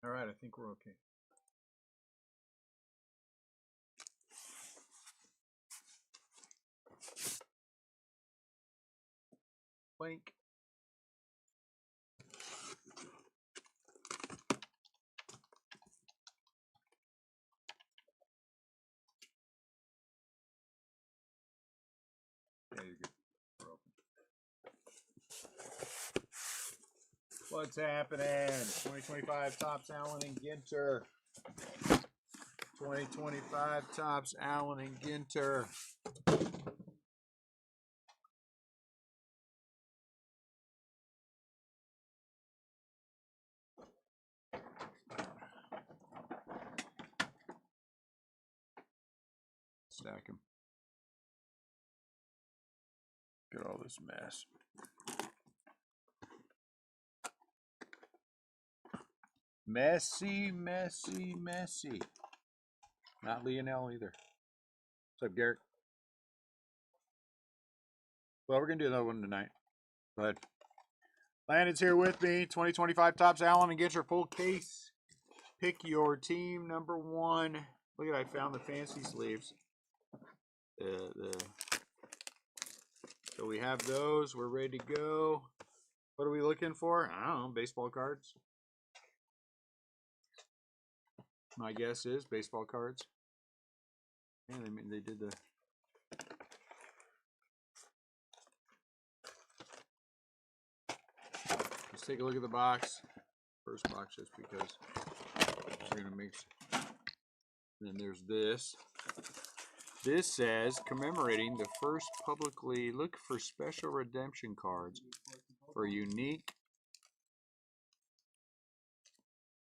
All right, I think we're okay. Blank. Yeah, you're good. We're open. What's happening? 2025 tops Allen and Ginter. 2025 tops Allen and Ginter. Stack them. Get all this mess. Messy, messy, messy. Not Lionel either. What's up, Garrett? Well, we're going to do another one tonight. But Landon's here with me. 2025 tops Allen and get your full case. Pick your team number one. Look at, I found the fancy sleeves. So we have those. We're ready to go. What are we looking for? I don't know. Baseball cards. My guess is baseball cards. Yeah, they did the. Let's take a look at the box. First box, just because we're gonna mix. Then there's this. This says commemorating the first publicly look for special redemption cards for unique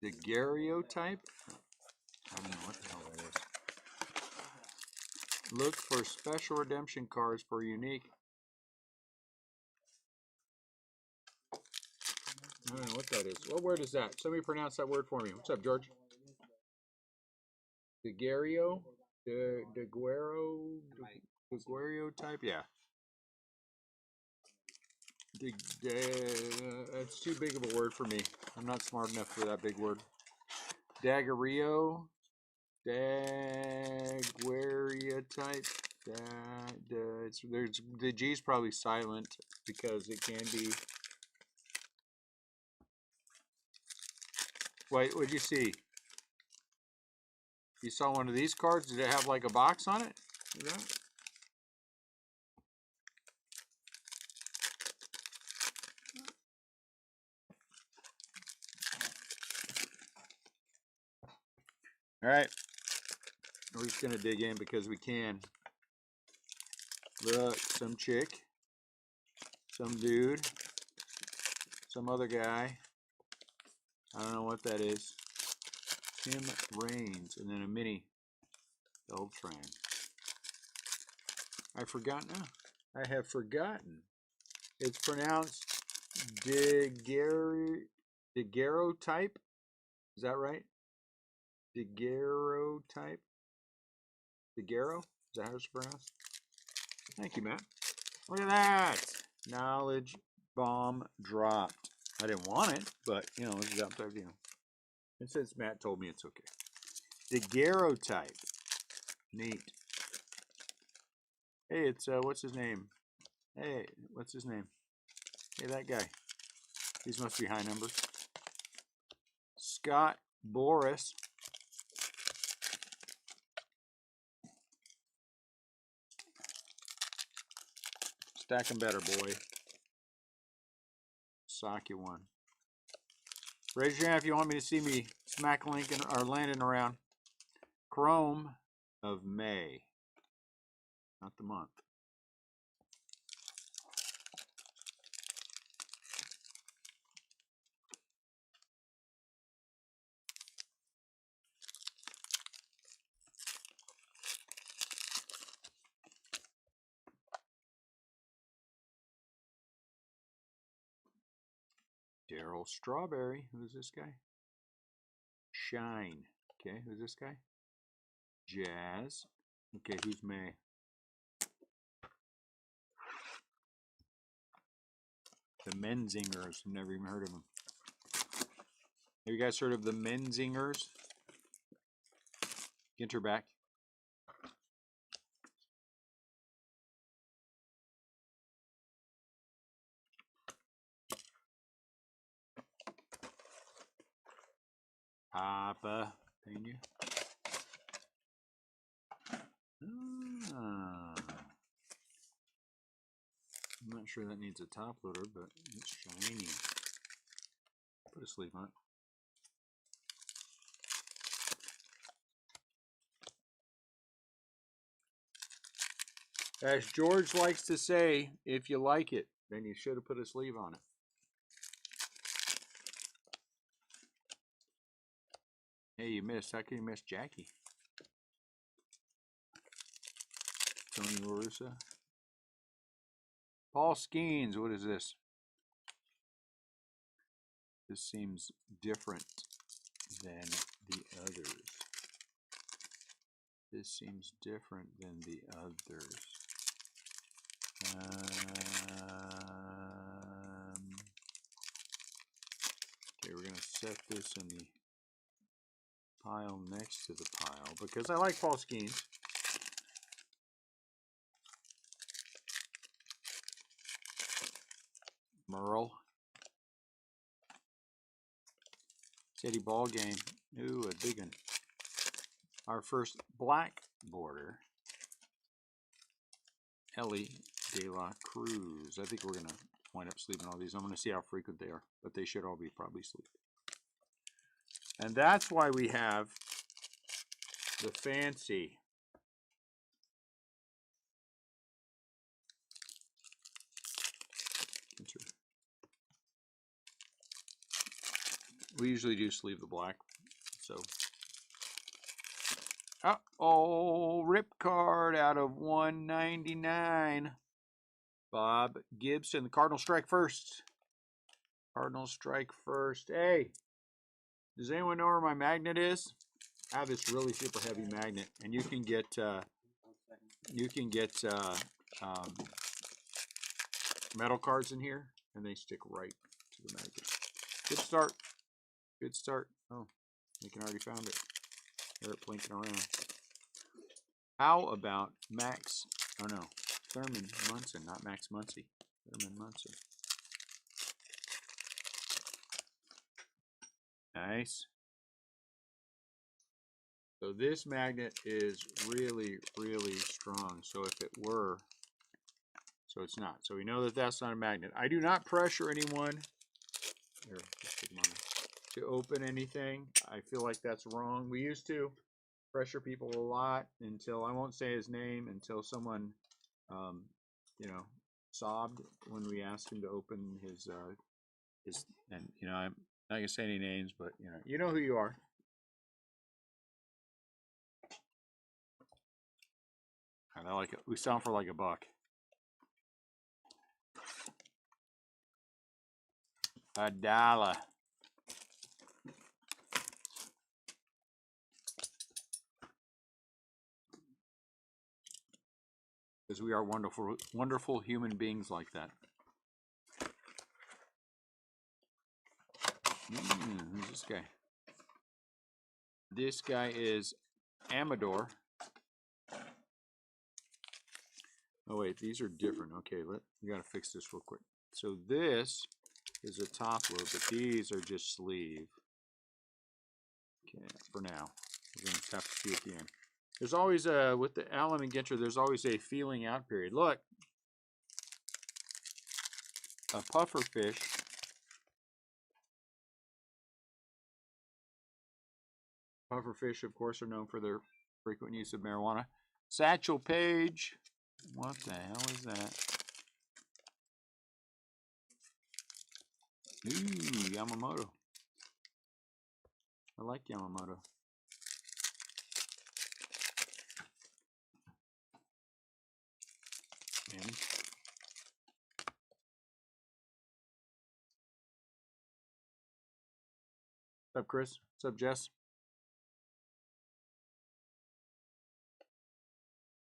daguerreotype. I don't know what the hell that is. Look for special redemption cards for unique. I don't know what that is. What word is that? Somebody pronounce that word for me. What's up, George? Daguerreo? Daguerreo type? Yeah. It's too big of a word for me. I'm not smart enough for that big word. Daguerreo. Daguerreo type. The G's probably silent because it can be. Wait, what'd you see? You saw one of these cards? Did it have like a box on it? Yeah. All right. We're just going to dig in because we can. Look, some chick, some dude, some other guy. I don't know what that is. Tim Raines, and then a mini Beltran. I have forgotten. It's pronounced daguerreotype. Is that right? Daguerreotype. Daguerreo? Is that how it's pronounced? Thank you, Matt. Look at that. Knowledge bomb dropped. I didn't want it, but, you know, it's up there, you know. And since Matt told me it's okay. Daguerreotype. Neat. Hey, it's, what's his name? Hey, what's his name? Hey, that guy. These must be high numbers. Scott Boris. Stack them better, boy. Sock you one. Raise your hand if you want me to see me smack Lincoln or Landon around. Chrome of May. Not the month. Daryl Strawberry. Who's this guy? Shine. Okay, who's this guy? Jazz. Okay, who's May? The Menzingers. I've never even heard of them. Have you guys heard of the Menzingers? Ginter back. Papa Pena. I'm not sure that needs a top loader, but it's shiny. Put a sleeve on it. As George likes to say, if you like it, then you should have put a sleeve on it. Hey, you missed. How can you miss Jackie? Tony LaRussa. Paul Skeens, what is this? This seems different than the others. This seems different than the others. Okay, we're going to set this in the pile next to the pile because I like Paul Skeens. Merle. City ball game. Ooh, a big one. Our first black border. Ellie De La Cruz. I think we're going to wind up sleeving all these. I'm going to see how frequent they are, but they should all be probably sleeved. And that's why we have the fancy we usually do sleeve the black. So, uh-oh, rip card out of 199. Bob Gibson. The Cardinals strike first. Cardinals strike first. Hey, does anyone know where my magnet is? I have this really super heavy magnet, and you can get metal cards in here, and they stick right to the magnet. Good start. Good start. Oh, you can already found it. Hear it blinking around. How about Max? Oh no, Thurman Munson, not Max Muncy. Thurman Munson. Nice. So this magnet is really, really strong. So if it were, so it's not. So we know that that's not a magnet. I do not pressure anyone. Here, just take money. To open anything. I feel like that's wrong. We used to pressure people a lot until, I won't say his name, until someone, you know, sobbed when we asked him to open his, and, you know, I'm not going to say any names, but, you know who you are. And I like it. We sell for like $1. $1. Because we are wonderful, wonderful human beings like that. Who's this guy? This guy is Amador. Oh wait, these are different. Okay, we gotta fix this real quick. So this is a top load, but these are just sleeve. Okay, for now. We're gonna have to see at the end. There's always with the Allen and Ginter, there's always a feeling out period. Look, a puffer fish. Pufferfish, of course, are known for their frequent use of marijuana. Satchel Paige. What the hell is that? Ooh, Yamamoto. I like Yamamoto. And what's up, Chris? What's up, Jess?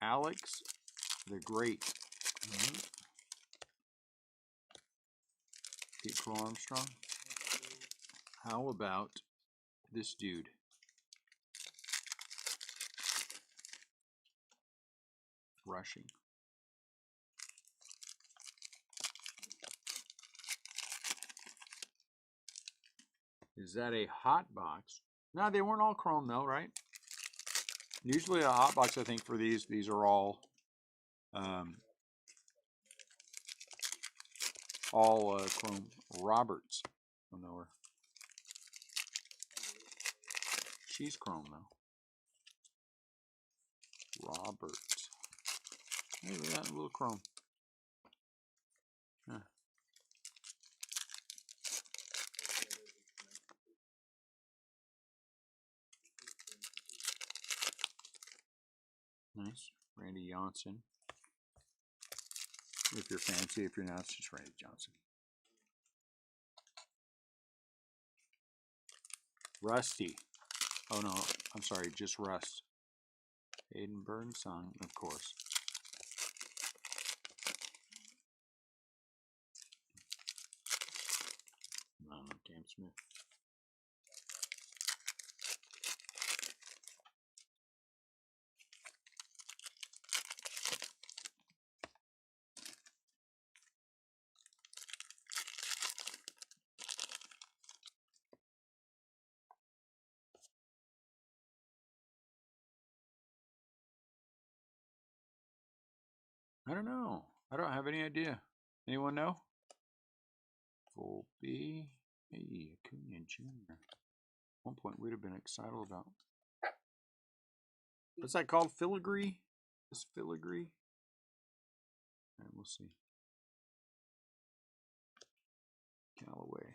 Alex the Great. Pete Crow Armstrong. How about this dude? Rushing. Is that a hot box? No, they weren't all chrome though, right? Usually a hot box, I think, for these are all chrome. Roberts. I don't know her. She's chrome though. Roberts. Hey, we got a little chrome. Huh. Nice. Randy Johnson. If you're fancy, if you're not, it's just Randy Johnson. Rusty. Oh no, I'm sorry, just Rust. Hayden Burnsong, of course. I don't know, Cam Smith. I don't know. I don't have any idea. Anyone know? Volpe. Hey, Acuna Jr. One point we'd have been excited about. What's that called? Filigree? This filigree? All right, we'll see. Callaway.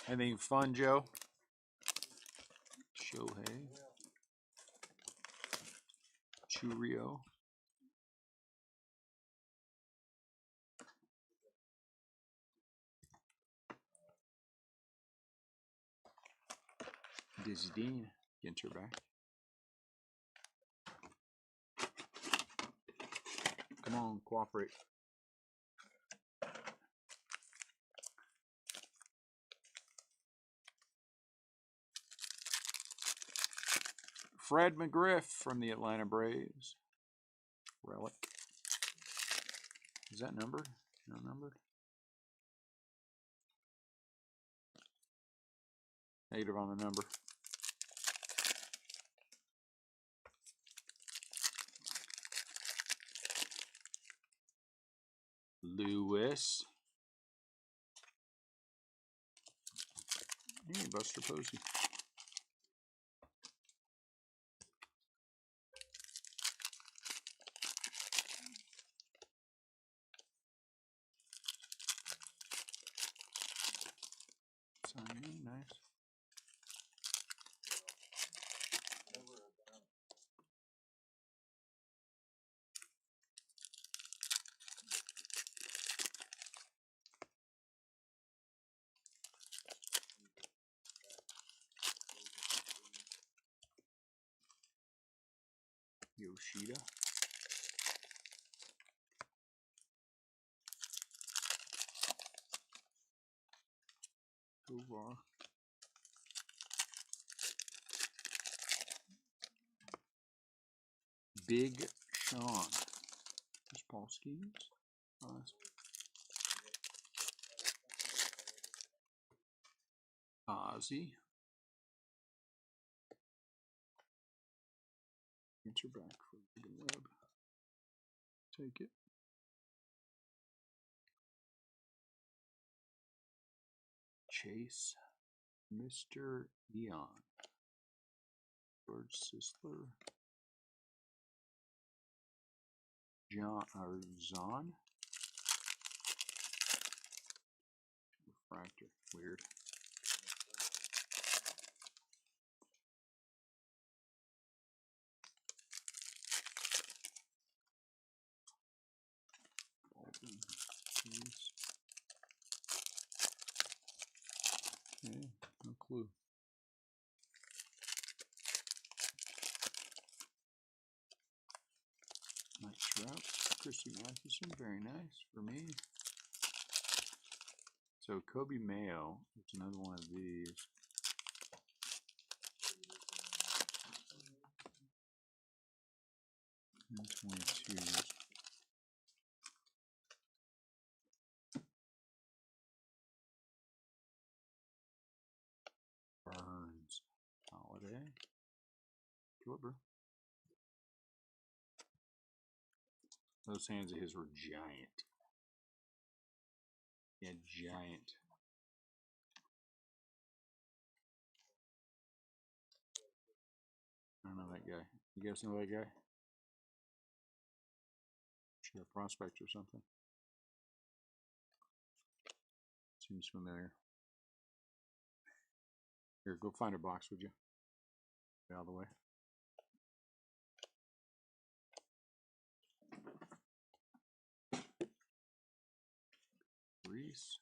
Anything fun, Joe? Shohei. Churio. Disdain. Ginter back. Come on, cooperate. Fred McGriff from the Atlanta Braves. Relic. Is that numbered? No numbered? Negative on the number. Lewis. Hey, Buster Posey. Signing, nice. Yoshida. Tovar. Big Sean. There's Paul Skeens. Ozzy. Enter back for the web. Take it. Chase. Mr. Eon. George Sisler. John or Zahn. Refractor. Weird. Okay, no clue. Mike Trout, Chris Jesse Matheson, very nice for me. So Kobe Mayo, it's another one of these. And 22s. Burns, Holiday, Gilbert. Those hands of his were giant. Yeah, giant. I don't know that guy. You guys know that guy? Sure, a prospect or something. Seems familiar. Here, go find a box, would you? Get out of the way. Reese.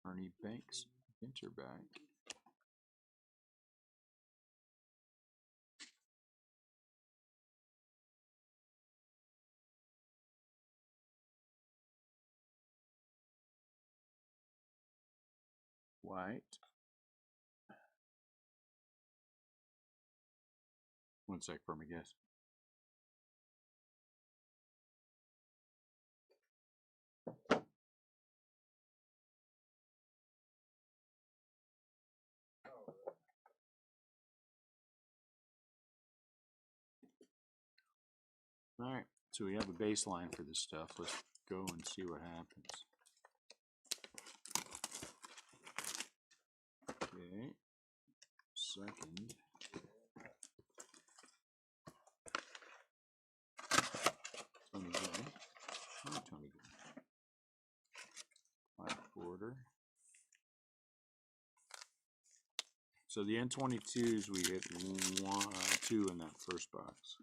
Ernie Banks. Ginter back. White. One sec for me, guys. All right, so we have a baseline for this stuff. Let's go and see what happens. Okay, second. Tony Gwynn. Oh, Tony Gwynn. 5-quarter. So the N22s, we hit 2 in that first box.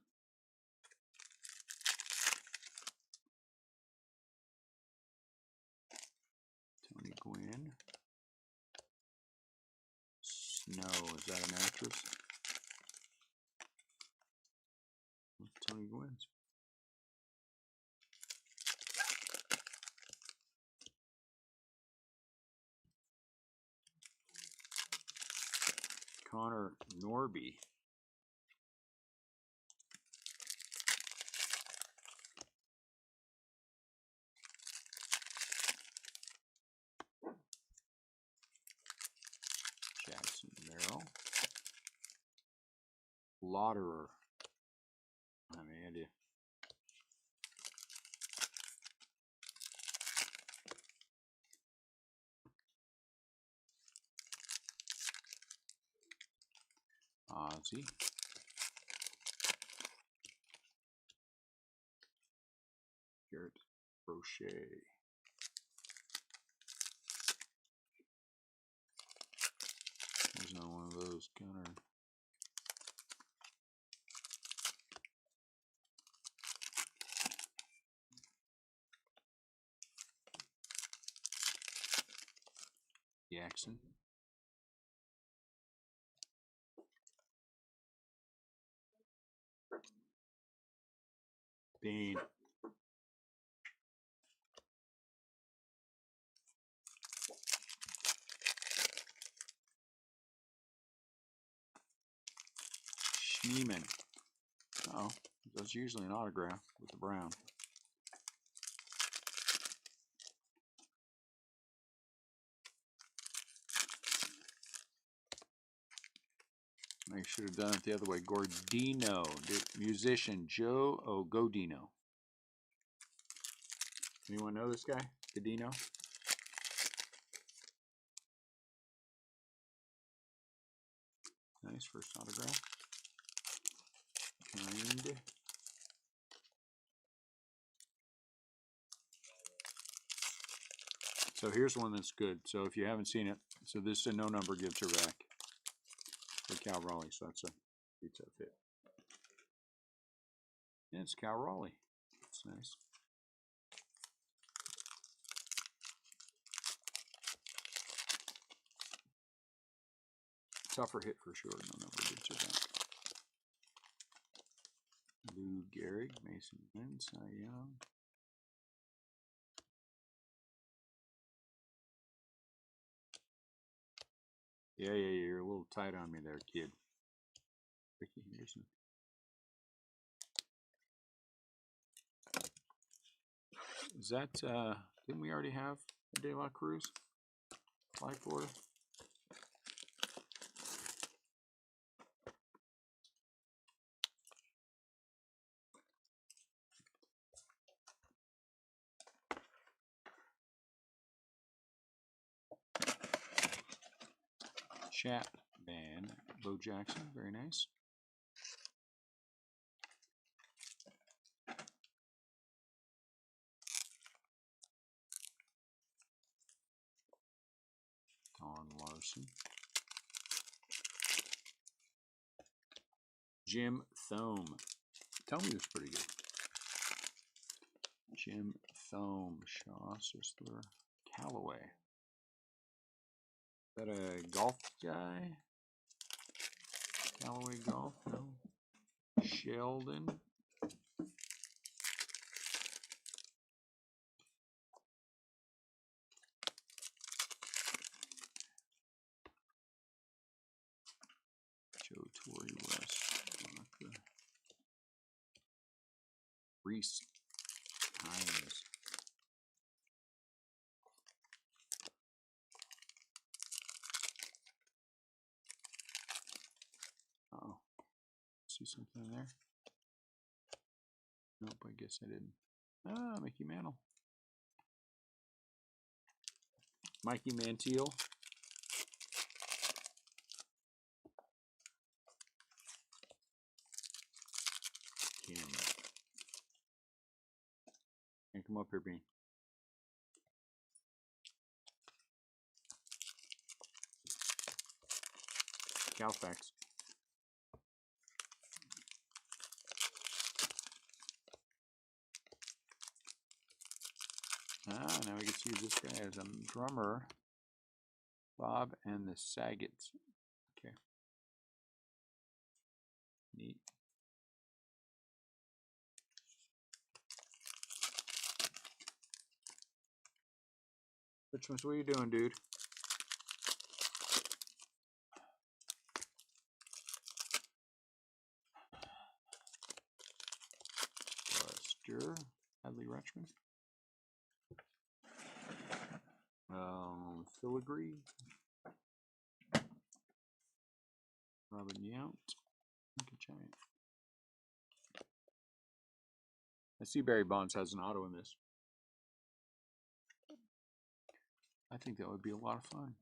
Tony Gwynn. Snow, is that a mattress? Tony Gwynn's. Connor Norby. Jackson Merrill. Lauderer. I have any idea. Ozzy. Garrett Brochet. There's another one of those. Gunner. Jackson. Bean. Schneeman. Oh, that's usually an autograph with the brown. I should have done it the other way. Gordino, musician Joe Godino. Anyone know this guy? Godino? Nice first autograph. Kind. So here's one that's good. So if you haven't seen it, so this is a no number gives her back for Cal Raleigh. So that's a pizza fit. And it's Cal Raleigh. That's nice. Tougher hit for sure. No number gives her back. Lou Gehrig, Mason Wentz, Cy Young. Yeah, you're a little tight on me there, kid. Ricky Henderson. Is that, didn't we already have a De La Cruz? Life order? Chapman, Bo Jackson, very nice. Don Larson. Jim Thome. Tell me was pretty good. Jim Thome, Shaw, Sisler, Callaway. Is that a golf guy? Callaway Golf? No. Sheldon. Joe Torrey West. Monica. Reese Hines. Uh-oh. See something in there? Nope, I guess I didn't. Ah, Mickey Mantle. Mikey Mantiel. Can't come up here, Bean. Calfax. Ah, now we can see this guy as a drummer. Bob and the Saggets. Okay. Neat. Richmond, what are you doing, dude? Lester, Hadley Richmond. Filigree. Robin Yount. Giant. I see Barry Bonds has an auto in this. I think that would be a lot of fun.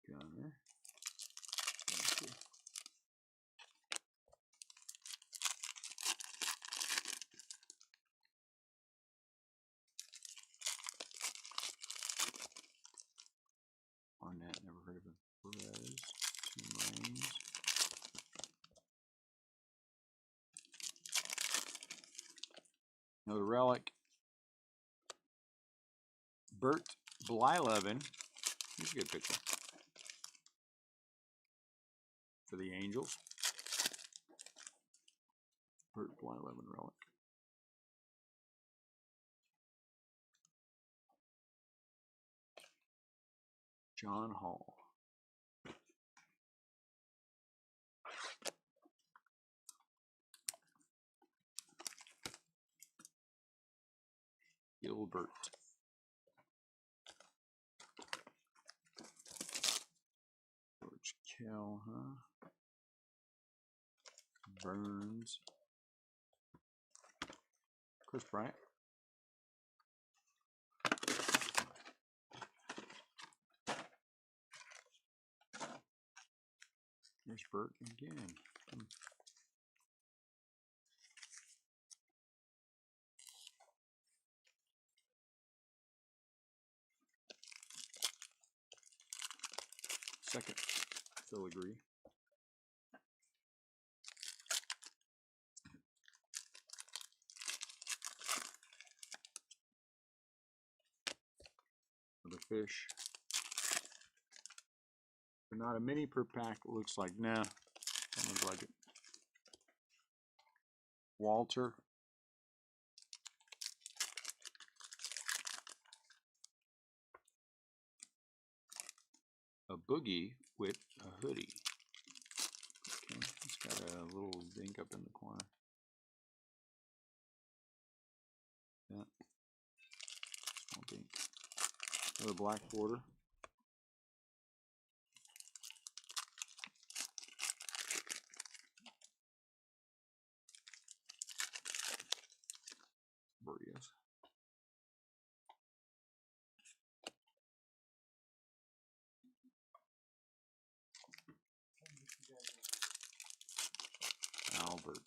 Gunner. Arnett, never heard of him. Perez, Tim Raines. Another relic. Bert Blyleven. Here's a good picture. For the Angels. Bert Blyleven relic. John Hall. Gilbert. George Kell, huh? Burns. Chris Bryant. There's Bert again. Second filigree. fish. But not a mini per pack. It looks like, nah, doesn't look like it. Walter. A boogie with a hoodie. Okay, it's got a little dink up in the corner. Yeah. Small dink. Another black border. Burritos. Albert.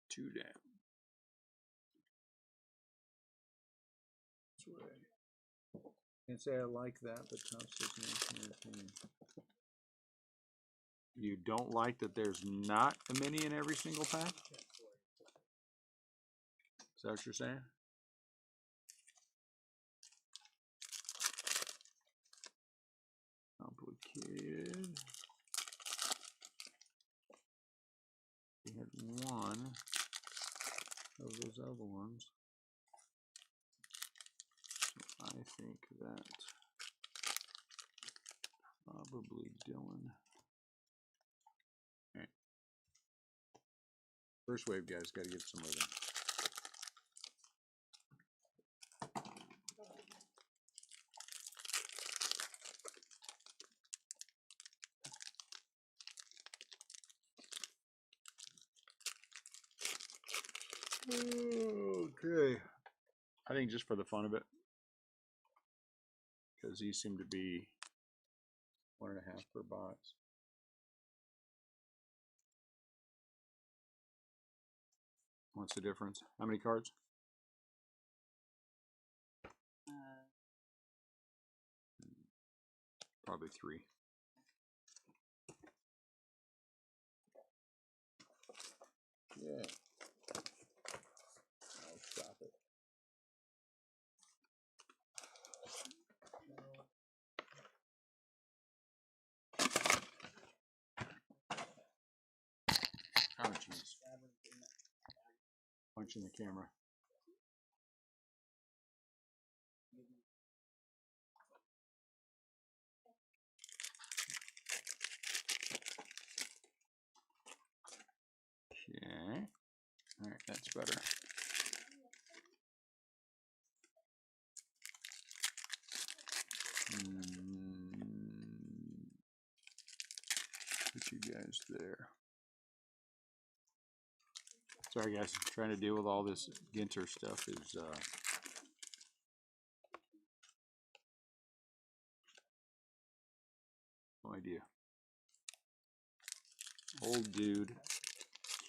Two down. This way. Can't say I like that, but Tom says no. You don't like that there's not a mini in every single pack? Is that what you're saying? Complicated. We had one of those other ones. So I think that probably Dylan. All right. First wave guys, got to get some of them. Okay. I think just for the fun of it, because these seem to be 1.5 per box. What's the difference? How many cards? Probably 3. Yeah. I'll stop it. Oh, jeez. Punching the camera. Okay. All right, that's better. Put you guys there. Sorry guys, trying to deal with all this Ginter stuff is no idea. Old dude,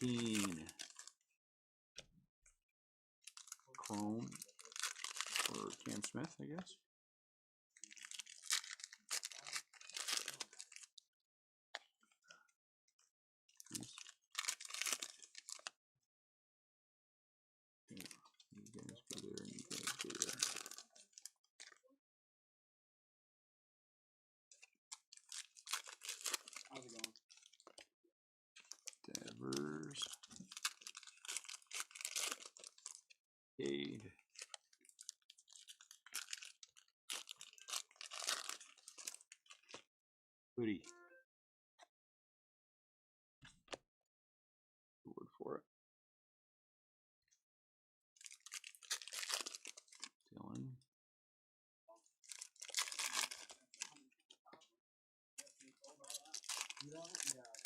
Keen, Chrome, or Cam Smith, I guess. Yeah, you guys go there and you guys go there. How's it going? Devers. Cade. Hoodie. Word for it. Dylan. Yeah,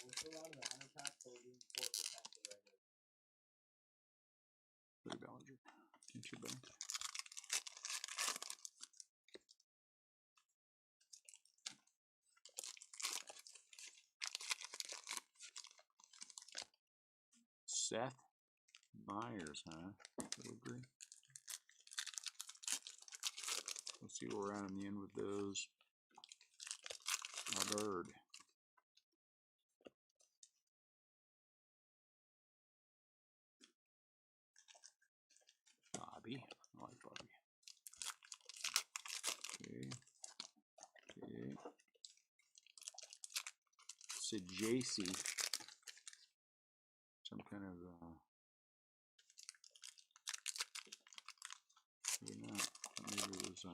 we're still out of the 100 pack, so we're doing 4% already. Hoodie Ballinger. Future bank. Seth Myers, huh? Filigree. Let's see where we're at in the end with those. My bird. Bobby. I like Bobby. Okay. Okay. It's a JC. Some kind of maybe not. Maybe it was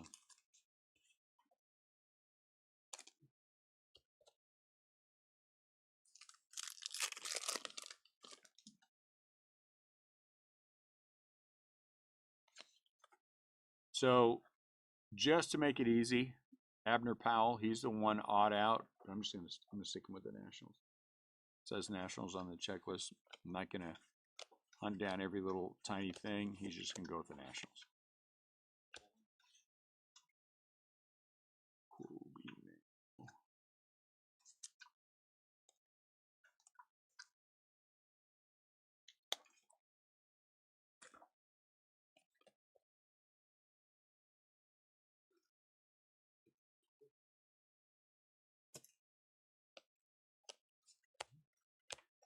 so just to make it easy, Abner Powell, he's the one odd out. I'm gonna stick him with the Nationals. It says Nationals on the checklist. I'm not gonna hunt down every little tiny thing. He's just gonna go with the Nationals.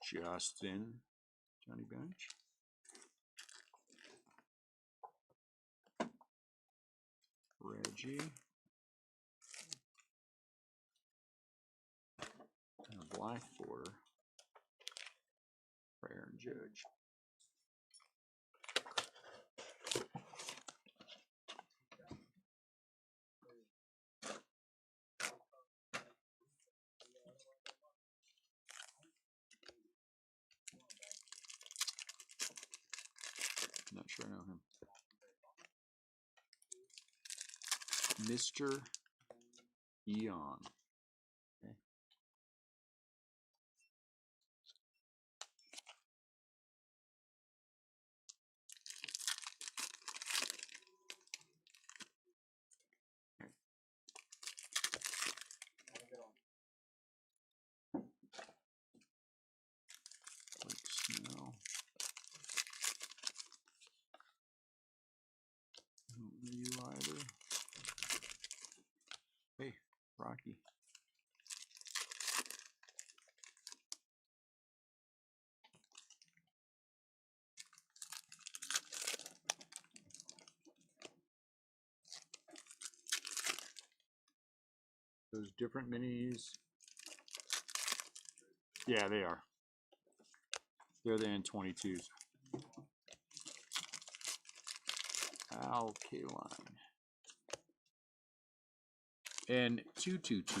Justin, Johnny Bench. Reggie. And a black border. Prayer and Judge. Not sure I know him. Mr. Eon. Okay. Like Snell. You either. Hey, Rocky. Those different minis. Yeah, they are. They're the N22s. Alkaline. And 222.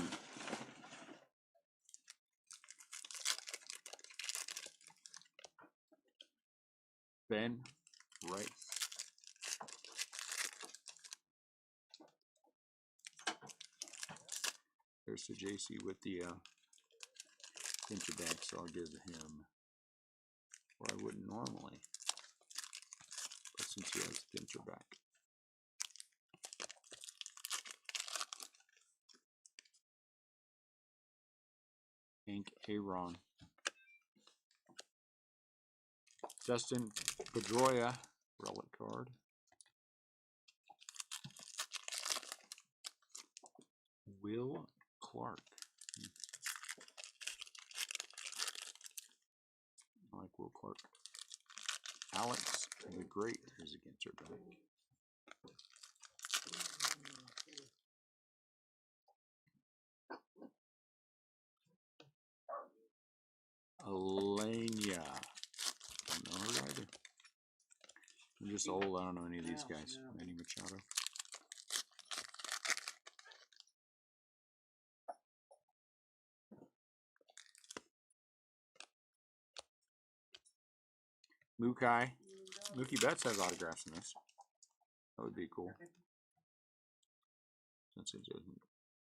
Ben Rice. There's the JC with the Ginter back, so I'll give him where I wouldn't normally. But since he has Ginter back. Hank Aaron. Justin Pedroia, relic card. Will Clark. I like Will Clark. Alex the Great is against her back. Alania. Don't know her either. I'm just old. I don't know any of these guys. Manny Machado. Mookie Betts has autographs in this. That would be cool. Since it doesn't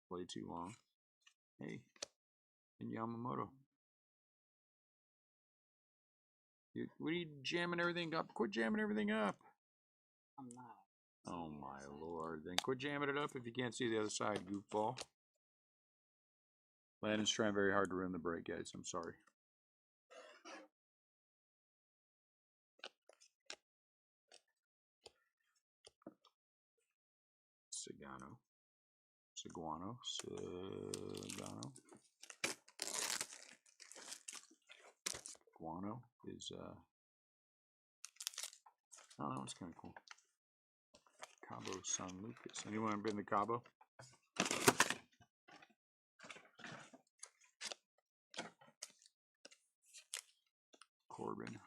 play too long. Hey, and Yamamoto. What are you jamming everything up? Quit jamming everything up. I'm not. Oh my lord. Then quit jamming it up if you can't see the other side, goofball. Landon's trying very hard to ruin the break, guys. I'm sorry. Sagano. Saguano. Sagano. Guano is, oh, that one's kind of cool. Cabo San Lucas. Anyone been to Cabo? Corbin.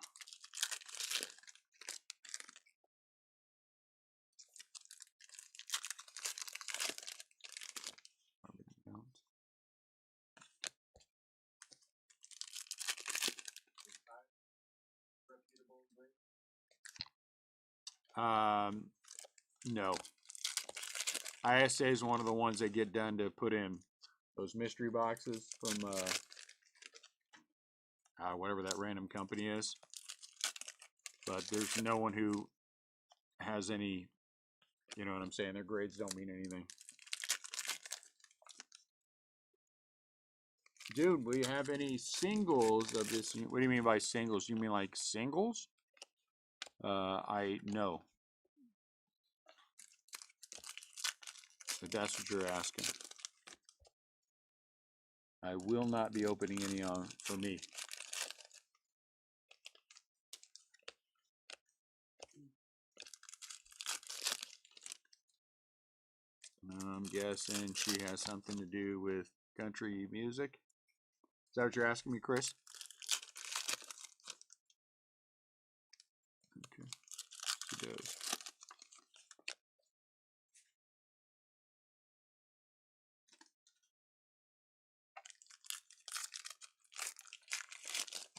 No. ISA is one of the ones that get done to put in those mystery boxes from whatever that random company is. But there's no one who has any, you know what I'm saying, their grades don't mean anything. Dude, will you have any singles of this? What do you mean by singles? You mean like singles? I know. If that's what you're asking. I will not be opening any on for me. I'm guessing she has something to do with country music. Is that what you're asking me, Chris? Okay, she does.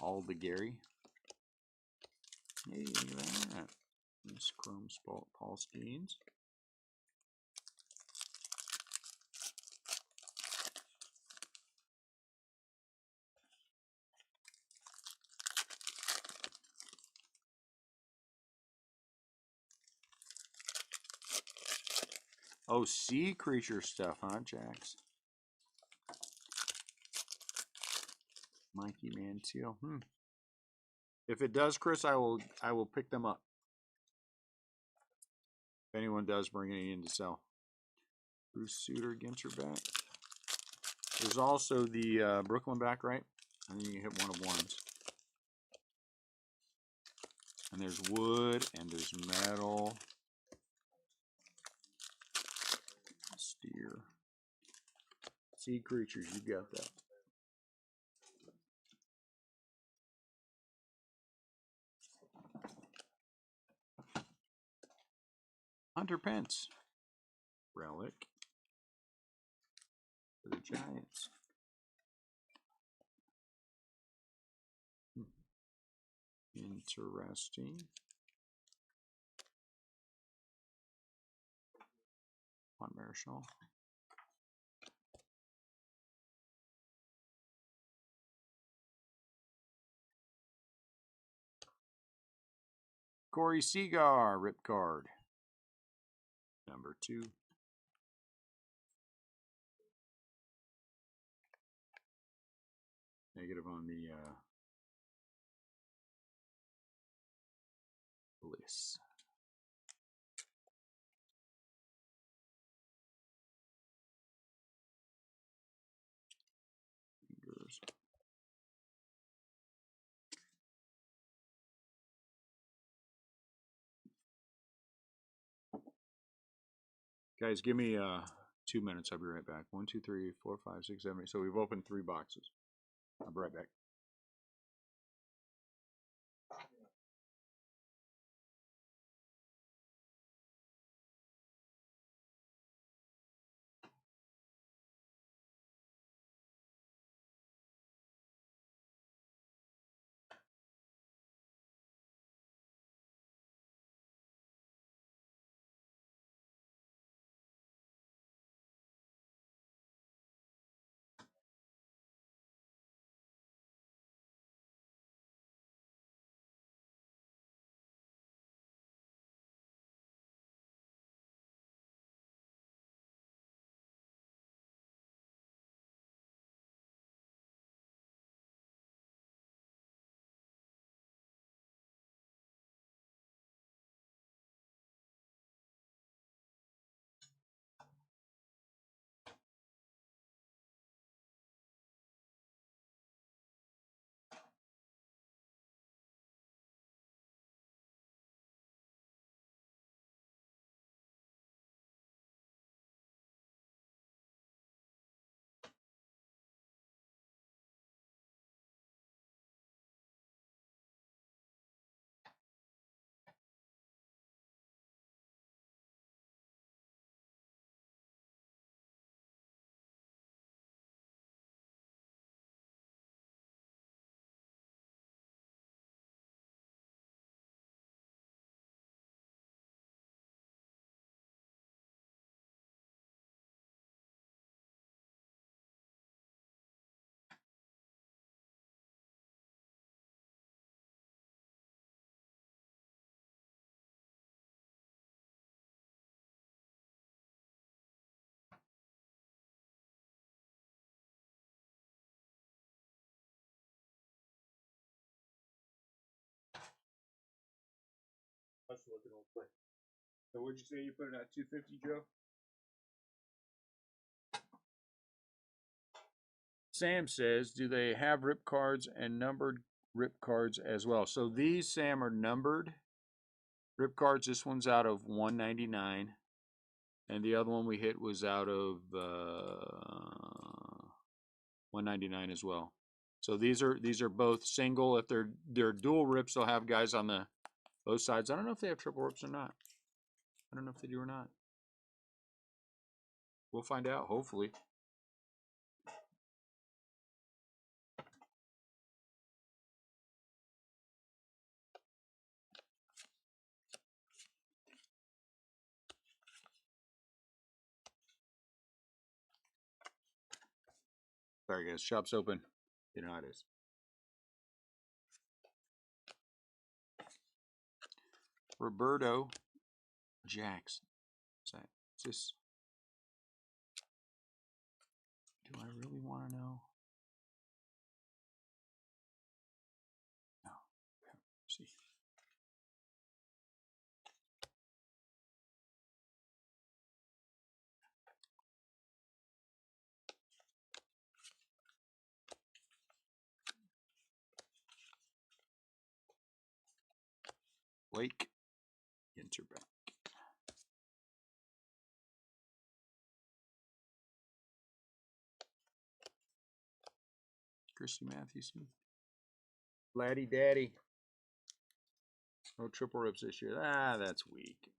All the Gary. Hey, look at that. This Chrome Paul Skeens. Oh, sea creature stuff, huh, Jax? Mikey Manteal. If it does, Chris, I will pick them up. If anyone does bring any in to sell. Bruce Suter, Ginter back. There's also the Brooklyn back, right? I think you hit one of ones. And there's wood, and there's metal. Steer. Sea creatures, you got that. Hunter Pence. Relic. For the Giants. Interesting. On Marischal. Corey Seagar, rip card. Number 2. Negative on the Bliss. Fingers. Guys, give me 2 minutes. I'll be right back. 1, 2, 3, 4, 5, 6, 7, 8. So we've opened 3 boxes. I'll be right back. us looking real quick. So what'd you say you put it at 250, Joe? Sam says, do they have rip cards and numbered rip cards as well? So these, Sam, are numbered rip cards. This one's out of 199, and the other one we hit was out of 199 as well. So these are both single. If they're dual rips, they'll have guys on the both sides. I don't know if they have triple rips or not. I don't know if they do or not. We'll find out, hopefully. Sorry guys, shop's open. You know how it is. Roberto Jackson. Is this? Do I really want to know? No. Let's see. Blake Ginter back. Christy Mathewson. Laddie Daddy. No triple rips this year. Ah, that's weak.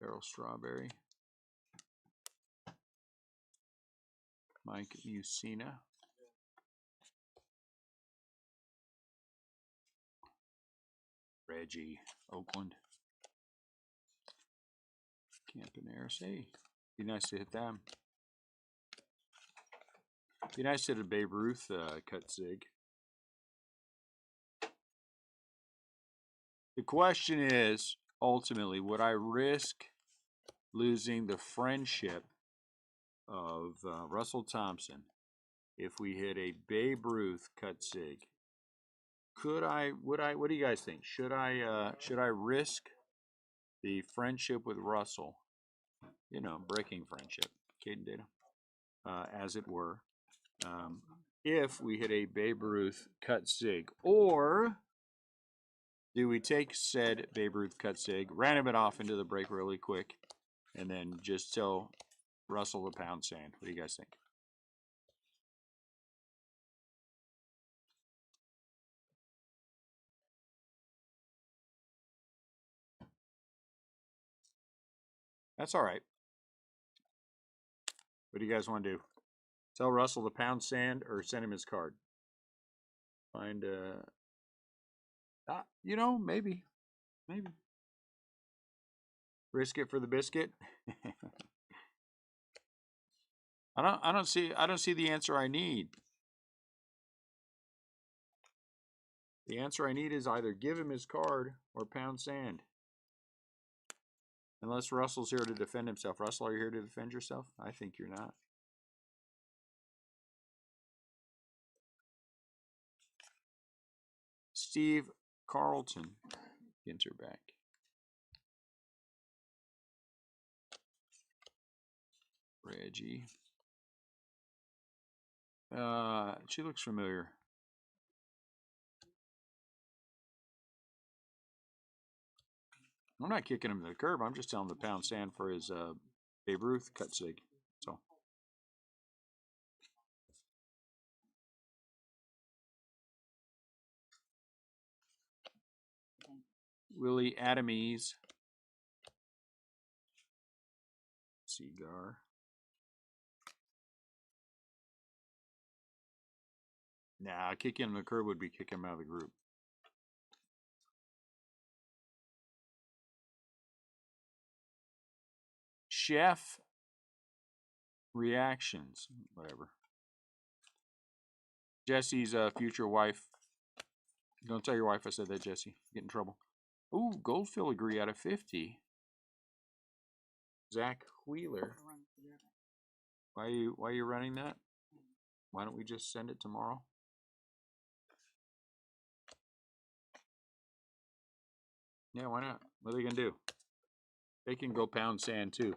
Beryl Strawberry. Mike Musina. Reggie Oakland. Campaneris. Hey, be nice to hit them. Be nice to hit a Babe Ruth cut zig. The question is, ultimately, would I risk losing the friendship of Russell Thompson if we hit a Babe Ruth cut zig? Could I? Would I? What do you guys think? Should I risk the friendship with Russell? You know, breaking friendship, Caden Data, as it were. If we hit a Babe Ruth cut zig, or do we take said Babe Ruth cut zig, random it off into the break really quick, and then just tell Russell the pound sand? What do you guys think? That's all right. What do you guys want to do? Tell Russell the pound sand or send him his card? Find you know, maybe. Risk it for the biscuit. I don't see the answer I need. The answer I need is either give him his card or pound sand. Unless Russell's here to defend himself. Russell, are you here to defend yourself? I think you're not. Steve Carlton. Ginter back. Reggie. She looks familiar. I'm not kicking him to the curb. I'm just telling him to pound sand for his Babe Ruth cut sig. So. Willie Adamies. Cigar. Nah, kicking him to the curb would be kicking him out of the group. Chef reactions, whatever. Jesse's future wife. Don't tell your wife I said that, Jesse. Get in trouble. Ooh, gold filigree out of 50. Zach Wheeler. Why are you running that? Why don't we just send it tomorrow? Yeah, why not? What are they gonna do? They can go pound sand too.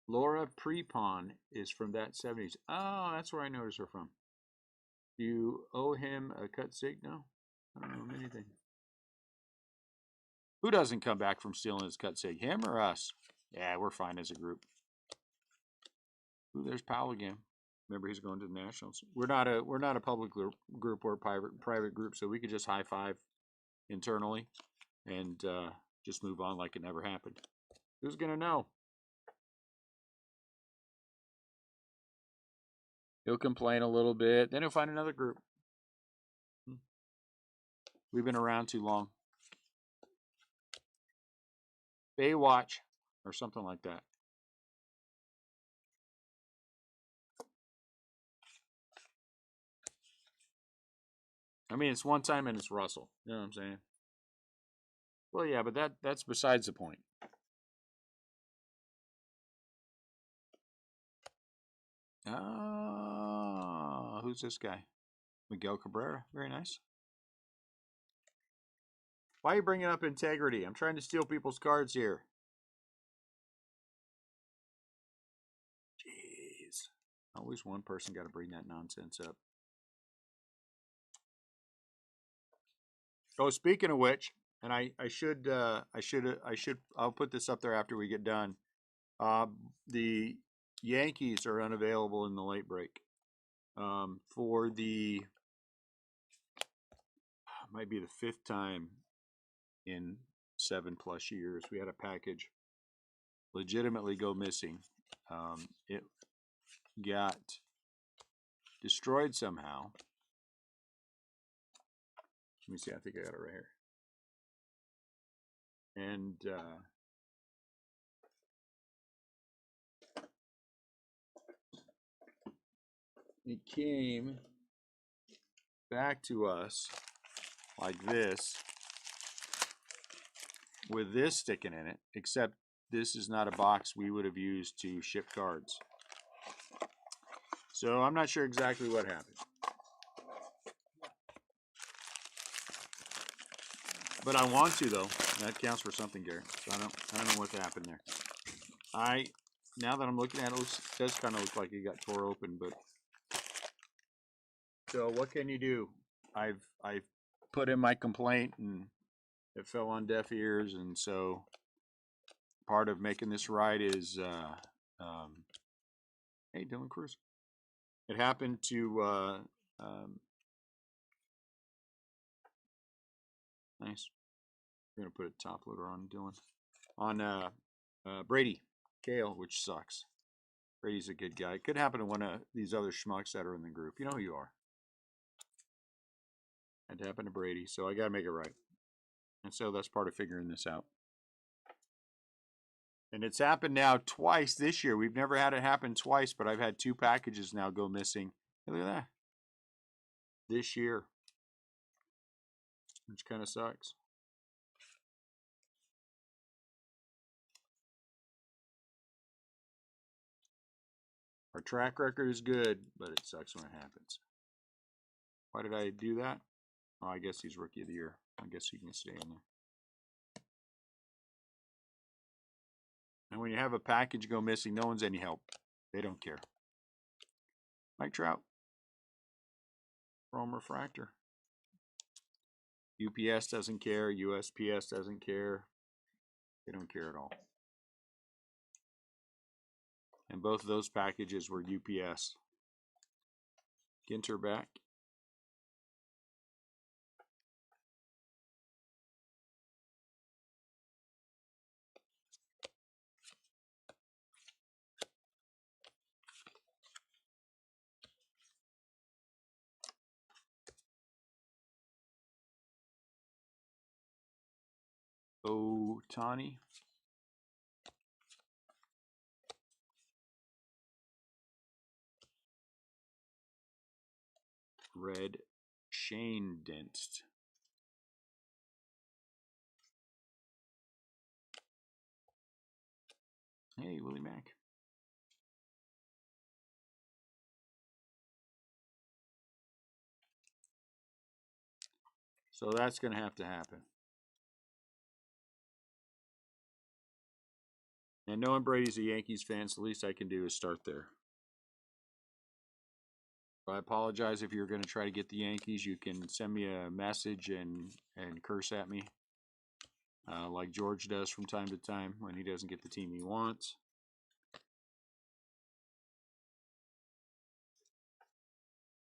Laura Prepon is from that 70s. Oh, that's where I noticed her from. You owe him a cut sig now? I don't know anything. Who doesn't come back from stealing his cut sig? Him or us? Yeah, we're fine as a group. Ooh, there's Powell again. Remember, he's going to the Nationals. We're not a public group. We're a private group, so we could just high five internally and just move on like it never happened. Who's gonna know? He'll complain a little bit, then he'll find another group. We've been around too long. Baywatch or something like that. I mean, it's one time and it's Russell. You know what I'm saying? Well, yeah, but that's besides the point. Ah, who's this guy? Miguel Cabrera. Very nice. Why are you bringing up integrity? I'm trying to steal people's cards here. Jeez. Always one person got to bring that nonsense up. Oh, speaking of which, and I'll put this up there after we get done. The Yankees are unavailable in the late break. For the might be the 5th time in 7+ years we had a package legitimately go missing. It got destroyed somehow. Let me see. I think I got it right here. And it came back to us like this with this sticking in it, except this is not a box we would have used to ship cards. So I'm not sure exactly what happened. But I want to, though. That counts for something, Gary. So I don't know what happened there. Now that I'm looking at it, it does kind of look like it got tore open, but so what can you do? I've put in my complaint and it fell on deaf ears, and so part of making this right is hey, Dylan Cruz. It happened to nice. We're gonna put a top loader on Dylan. On Brady Kale, which sucks. Brady's a good guy. It could happen to one of these other schmucks that are in the group. You know who you are. It happened to Brady, so I gotta make it right. And so that's part of figuring this out. And it's happened now twice this year. We've never had it happen twice, but I've had 2 packages now go missing. Hey, look at that. This year. Which kind of sucks. Our track record is good, but it sucks when it happens. Why did I do that? Oh, I guess he's Rookie of the Year. I guess he can stay in there. And when you have a package go missing, no one's any help. They don't care. Mike Trout. Chrome Refractor. UPS doesn't care. USPS doesn't care. They don't care at all. And both of those packages were UPS. Ginter back. Otani. Red Shane Dent. Hey, Willie Mack. So that's going to happen. And knowing Brady's a Yankees fan, so the least I can do is start there. I apologize if you're going to try to get the Yankees. You can send me a message and curse at me, like George does from time to time when he doesn't get the team he wants.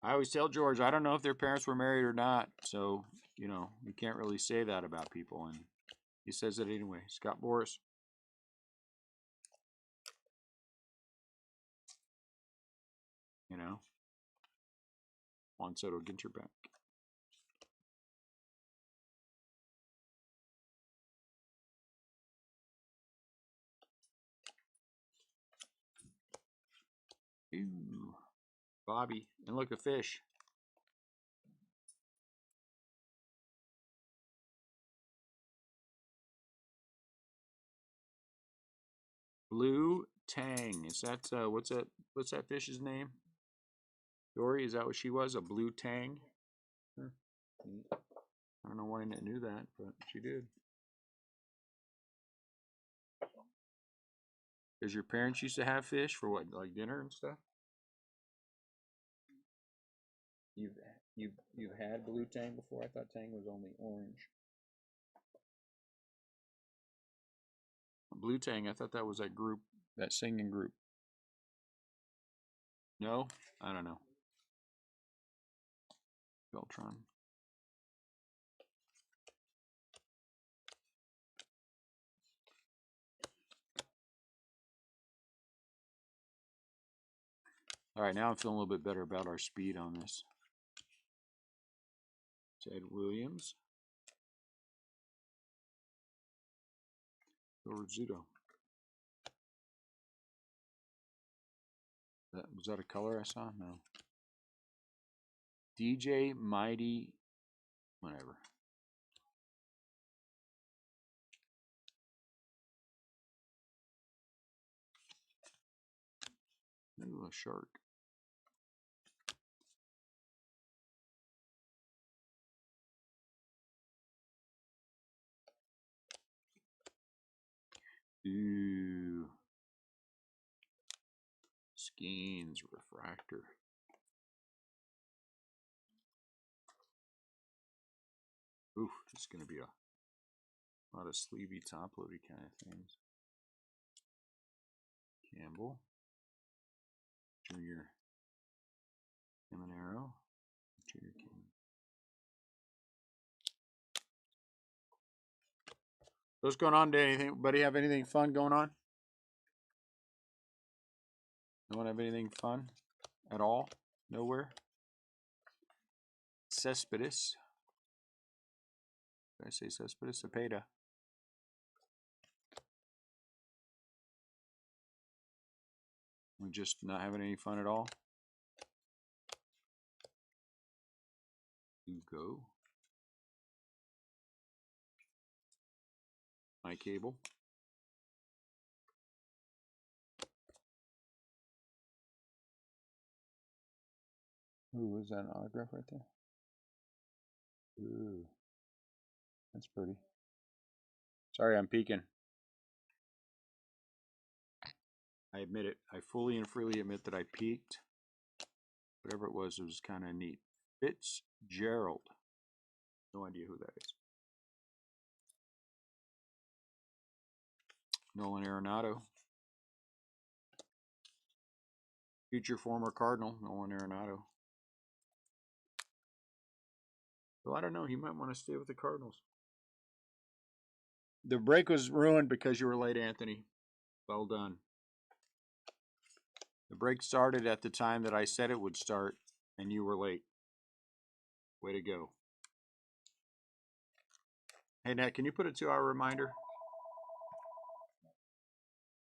I always tell George, I don't know if their parents were married or not, so, you know, you can't really say that about people, and he says it anyway. Scott Boras. You know, Juan Soto, Ginter back. Ooh, Bobby, and look, a fish. Blue Tang. Is that what's that fish's name? Dory, is that what she was? A blue tang? I don't know why I knew that, but she did. Does your parents used to have fish for what, like dinner and stuff? You've had blue tang before? I thought tang was only orange. Blue tang, I thought that was that group, that singing group. No? I don't know. Beltron. All right, now I'm feeling a little bit better about our speed on this. Ted Williams. Rizzuto. Was that a color I saw? No. DJ Mighty, whatever. Ooh, a shark. Ooh. Skeens refractor. Ooh, this is going to be a lot of sleevey, top-loady kind of things. Campbell. Junior Caminero. Junior King. What's going on today? Anybody have anything fun going on? No one have anything fun at all? Nowhere? Cespedes. Did I say Cespedes? Cepeda. We're just not having any fun at all. Hugo. My cable. Ooh, was that an autograph right there? Ooh, that's pretty. Sorry, I'm peeking. I admit it. I fully and freely admit that I peeked. Whatever it was kind of neat. Fitzgerald. No idea who that is. Nolan Arenado. Future former Cardinal, Nolan Arenado. Well, I don't know. He might want to stay with the Cardinals. The break was ruined because you were late, Anthony. Well done. The break started at the time that I said it would start, and you were late. Way to go. Hey, Nat, can you put a 2-hour reminder?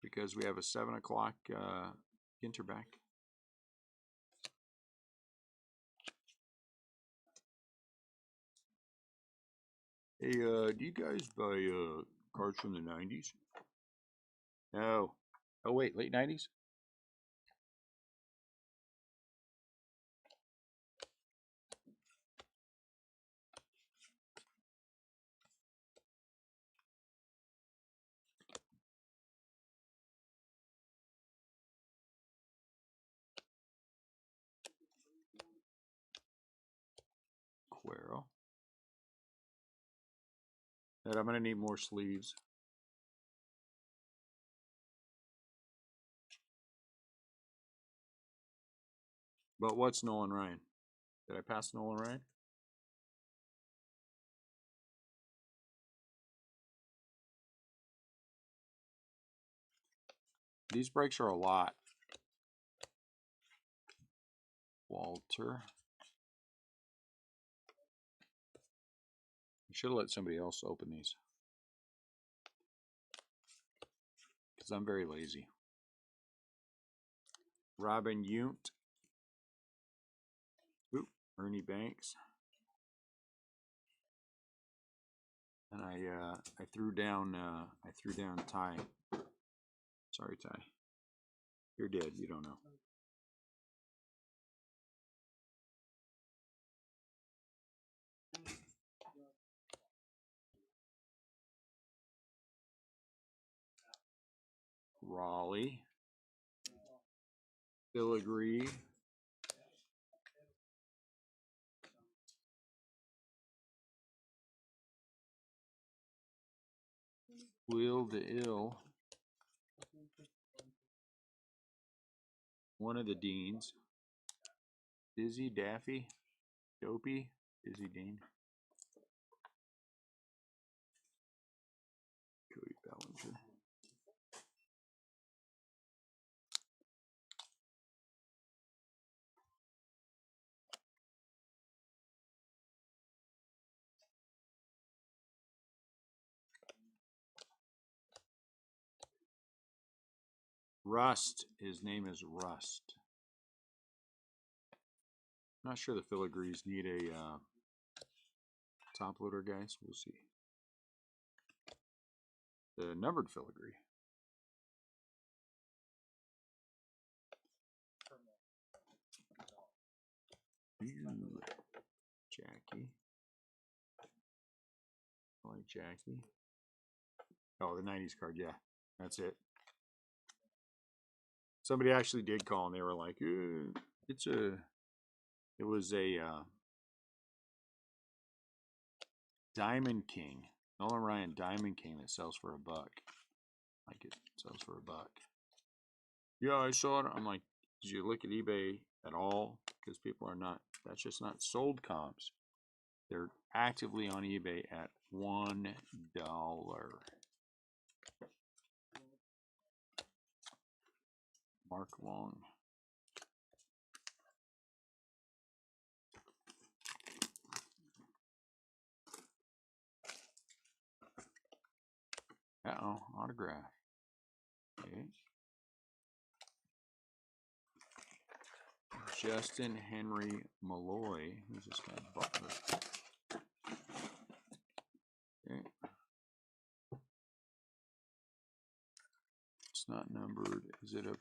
Because we have a 7 o'clock Ginter back. Hey, do you guys buy cards from the 90s? No. Oh, wait, late 90s? Guero. And I'm going to need more sleeves. But what's Nolan Ryan? Did I pass Nolan Ryan? These breaks are a lot. Walter. I should have let somebody else open these. Because I'm very lazy. Robin Yount. Oop, Ernie Banks. And I threw down Ty. Sorry, Ty. You're dead. You don't know. Raleigh. Filigree. Will de Ill. One of the Deans. Dizzy, Daffy, Dopey, Dizzy Dean. Cody Bellinger. Rust. His name is Rust. Not sure the filigrees need a top loader, guys. We'll see. The numbered filigree. Ooh, Jackie. I like Jackie. Oh, the 90s card. Yeah, that's it. Somebody actually did call and they were like, it was a Diamond King. Nolan Ryan Diamond King that sells for $1. Like it sells for $1. Yeah, I saw it. I'm like, did you look at eBay at all? Because people are not, that's just not sold comps. They're actively on eBay at $1. Mark Long. Uh-oh, autograph. Okay. Justin Henry Malloy. Who's this guy? Butler. Okay. It's not numbered. Is it a...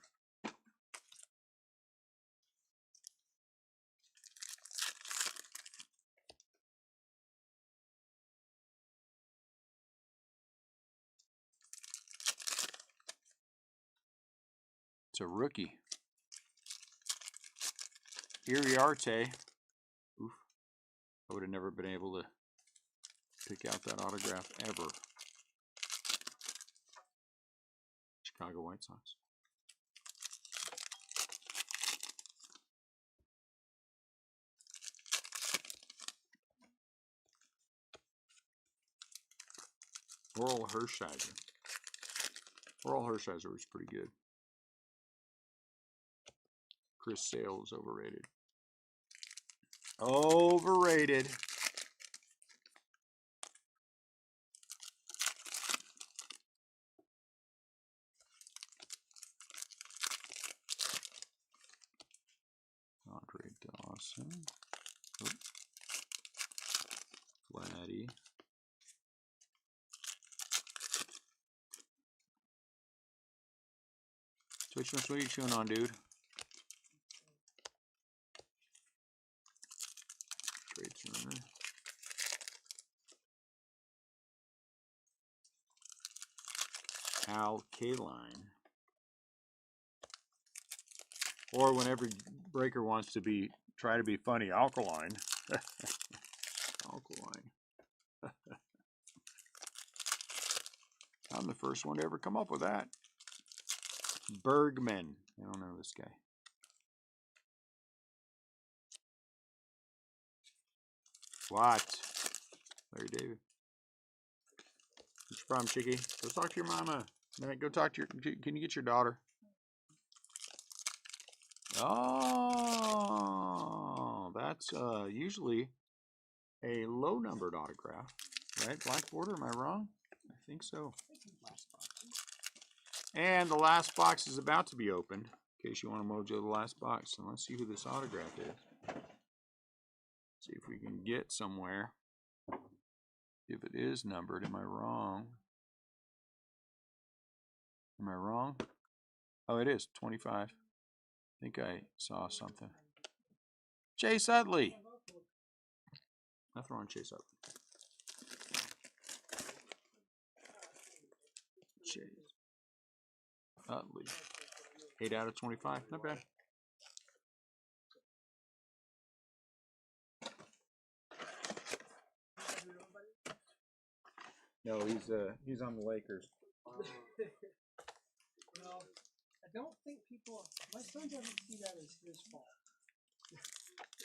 It's a rookie. Iriarte. Oof. I would have never been able to pick out that autograph ever. Chicago White Sox. Oral Hershiser. Oral Hershiser was pretty good. Chris Sale is overrated. Overrated. Andre Dawson. Oops. Vladdy. Twitch, what are you chewing on, dude? Trade Turner. Al Kaline. Or whenever Breaker wants to try to be funny, Alkaline. Alkaline. I'm the first one to ever come up with that. Bergman. I don't know this guy. What? Larry David. What's your problem, Chicky? Go talk to your mama. Go talk to your. Can you get your daughter? Oh, that's usually a low numbered autograph, right? Black border. Am I wrong? I think so. And the last box is about to be opened. In case you want to mojo the last box, and let's see who this autograph is. See if we can get somewhere. If it is numbered, am I wrong? Am I wrong? Oh, it is 25. I think I saw something. Chase Utley. Nothing wrong with Chase Utley. Chase Utley. 8 out of 25. Not bad. No, he's on the Lakers. Well, I don't think people. My son doesn't see that as his fault.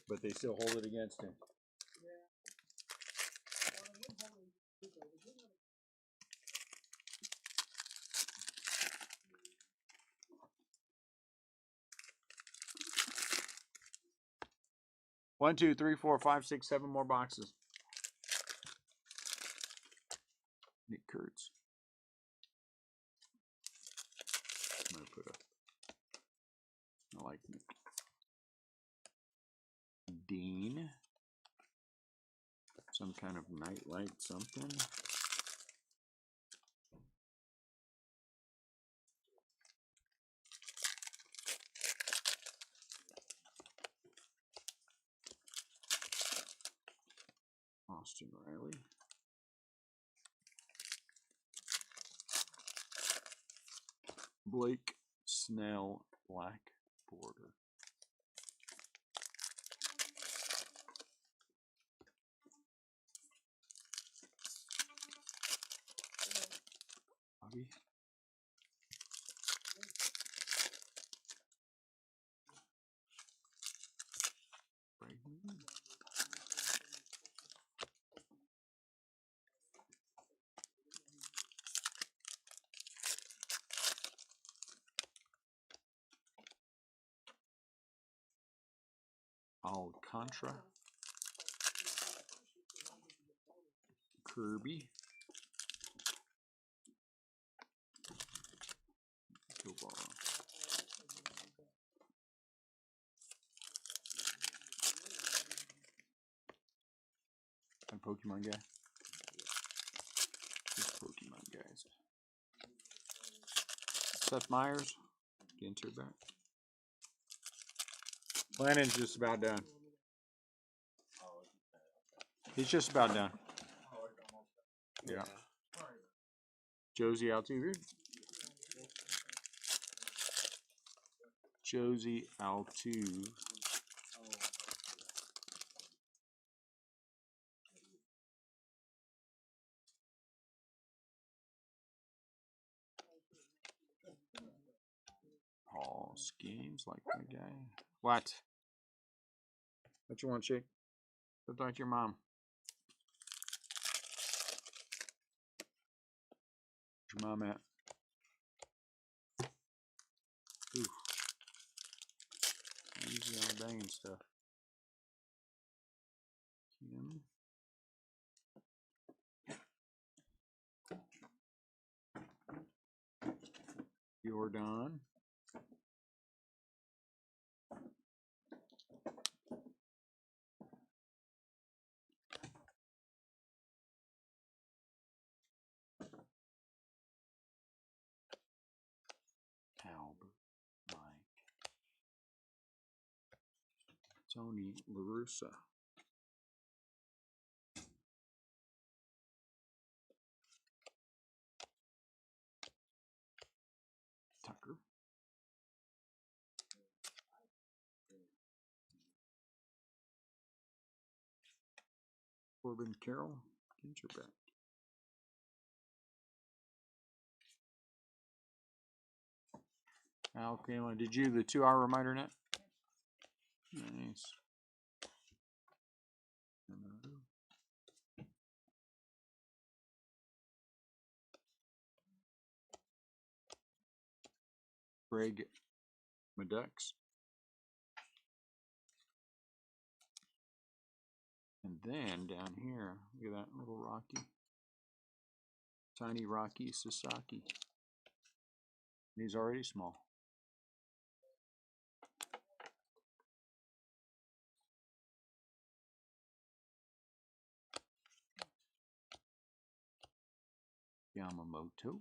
But they still hold it against him. Yeah. One, two, three, four, five, six, 7 more boxes. Nick Kurtz. I'm gonna put I like Nick. Dean. Some kind of nightlight something. Austin Riley. Blake Snell, black border. Bobby. Brayden. Alcantara. Kirby. Tobar. A Pokemon guy. Just Pokemon guys. Seth Meyers. Ginter back. Lannon's just about done. He's just about done. Yeah. Josie Altuve. Josie Altuve. Paul Schemes, like my guy. What? What you want, chick? Go talk to your mom. Where's your mom at? Ooh. Easy on the banging stuff. Kim. Jordan. Albert. Mike. Tony LaRussa. Tucker. Corbin Carroll, Ginter back. Alabama, did you the 2-hour reminder net? Nice. Greg Madux. And then down here, look at that little Rocky. Tiny Rocky Sasaki. He's already small. Yamamoto.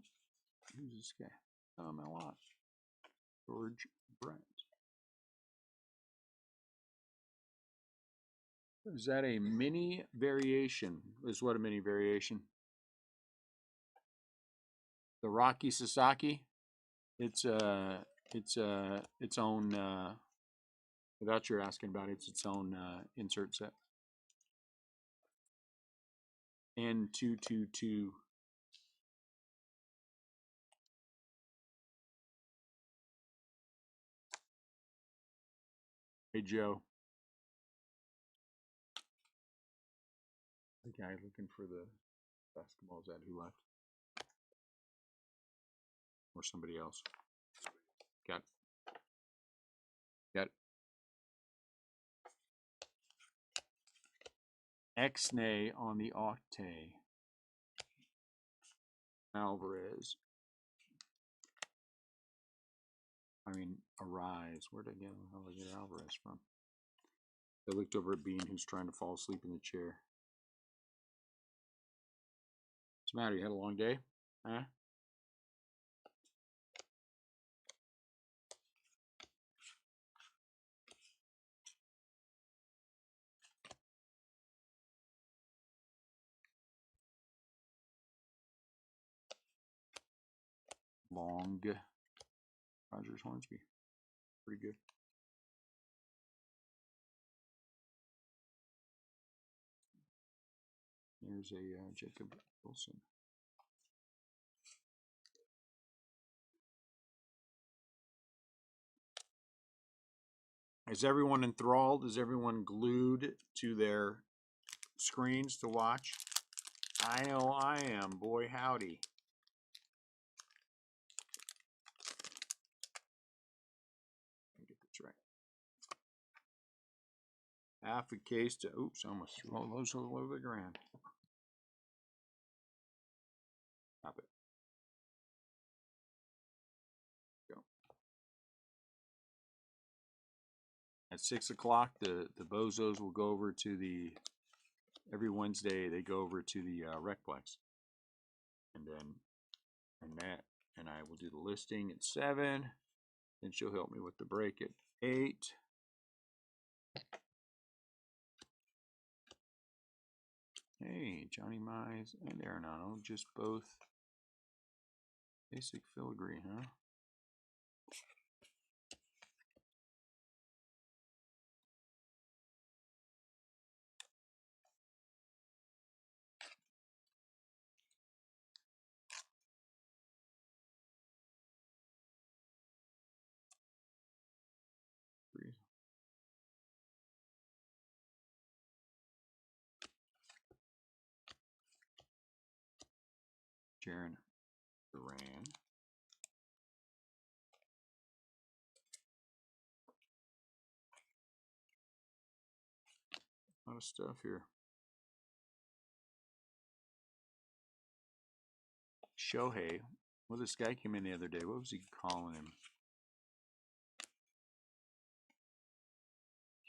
Who's this guy? A lot. George Brett. Is that a mini variation? Is what a mini variation? The Rocky Sasaki. It's its own. Without you're asking about it, it's its own insert set. N222. Hey Joe. The guy looking for the basketball, is that who left? Or somebody else? Got Xnay on the Octay. Alvarez. Arise. Where'd I get Alvarez from? I looked over at Bean, who's trying to fall asleep in the chair. What's the matter? You had a long day? Huh? Long. Rogers Hornsby. Pretty good. There's a Jacob Wilson. Is everyone enthralled? Is everyone glued to their screens to watch? I know I am. Boy, howdy. Get this right. Half a case to, oops, I almost threw all those all over the ground. Stop it. Go. At 6 o'clock, the bozos will go over to the, every Wednesday, they go over to the Recplex. And then, and I will do the listing at 7. Then she'll help me with the break at 8. Hey, Johnny Mize and Arenado, just both basic filigree, huh? Jaron Duran. A lot of stuff here. Shohei. Well, this guy came in the other day. What was he calling him?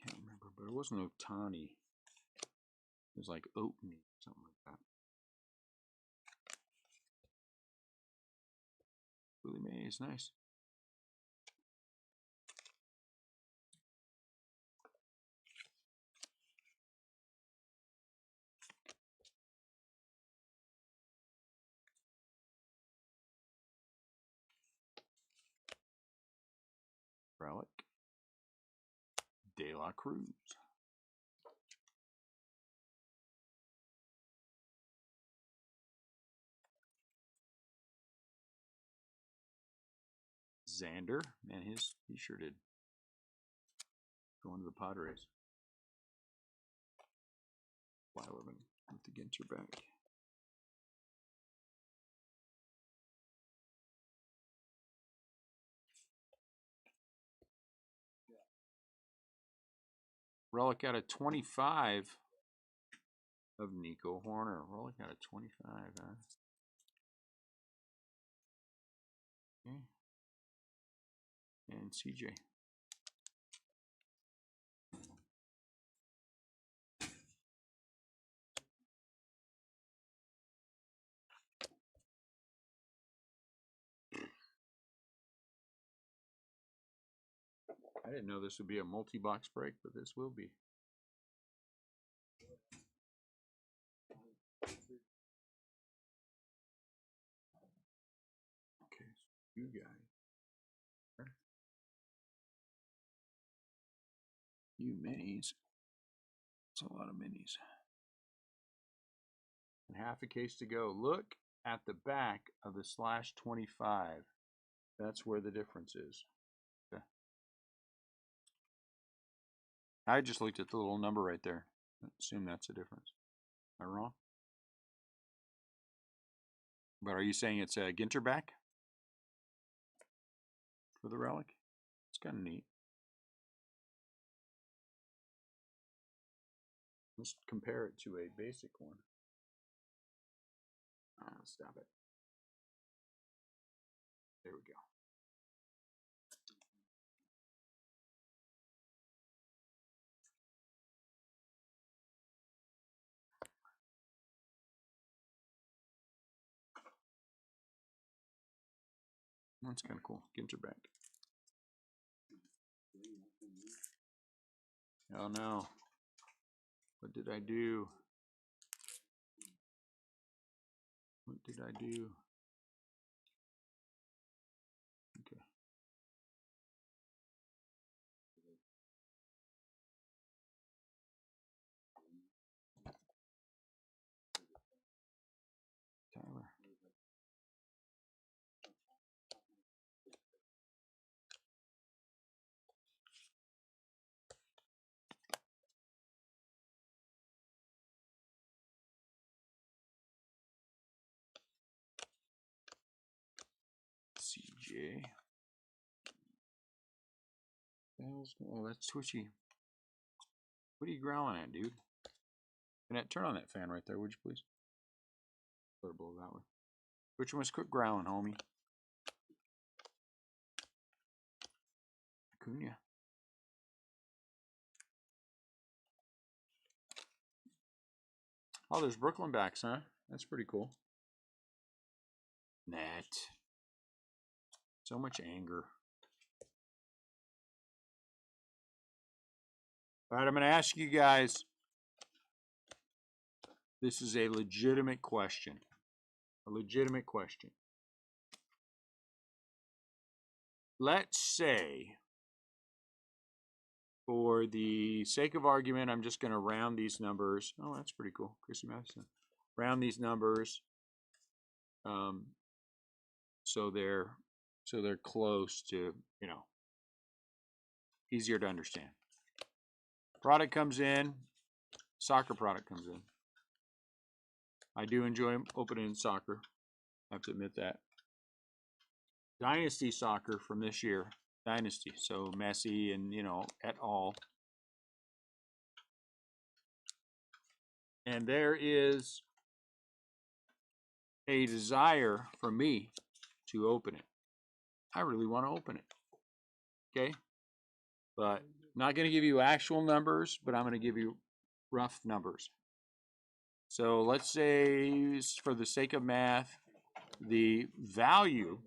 Can't remember, but it wasn't Otani. It was like Oatney, something like that. Willie Mays, nice. Relic. De La Cruz. Xander. Man, he sure did. Going to the Padres. Fly-11 with the Ginter back. Relic out of 25 of Nico Horner. Relic out of 25, huh? Okay. And CJ. I didn't know this would be a multi-box break, but this will be. Okay, so you guys. You minis. It's a lot of minis. And half a case to go. Look at the back of the /25. That's where the difference is. Okay. I just looked at the little number right there. I assume that's the difference. Am I wrong? But are you saying it's a Ginter back for the relic? It's kind of neat. Let's compare it to a basic one. Stop it. There we go. That's kind of cool. Ginter back. Oh no. What did I do? What did I do? Okay. Tyler. CJ. Oh, that's twitchy. What are you growling at, dude? Can I turn on that fan right there, would you please? Let it blow that way. Which one was quit growling, homie? Acuna. Oh, there's Brooklyn backs, huh? That's pretty cool. Net. So much anger. All right, I'm going to ask you guys. This is a legitimate question. A legitimate question. Let's say, for the sake of argument, I'm just going to round these numbers. Oh, that's pretty cool. Chrissy Madison. Round these numbers so they're close to, you know, easier to understand. Product comes in, soccer product comes in. I do enjoy opening soccer. I have to admit that. Dynasty soccer from this year. Dynasty. So Messi and, you know, et al. And there is a desire for me to open it. I really want to open it. Okay? But I'm not going to give you actual numbers, but I'm going to give you rough numbers. So let's say, for the sake of math, the value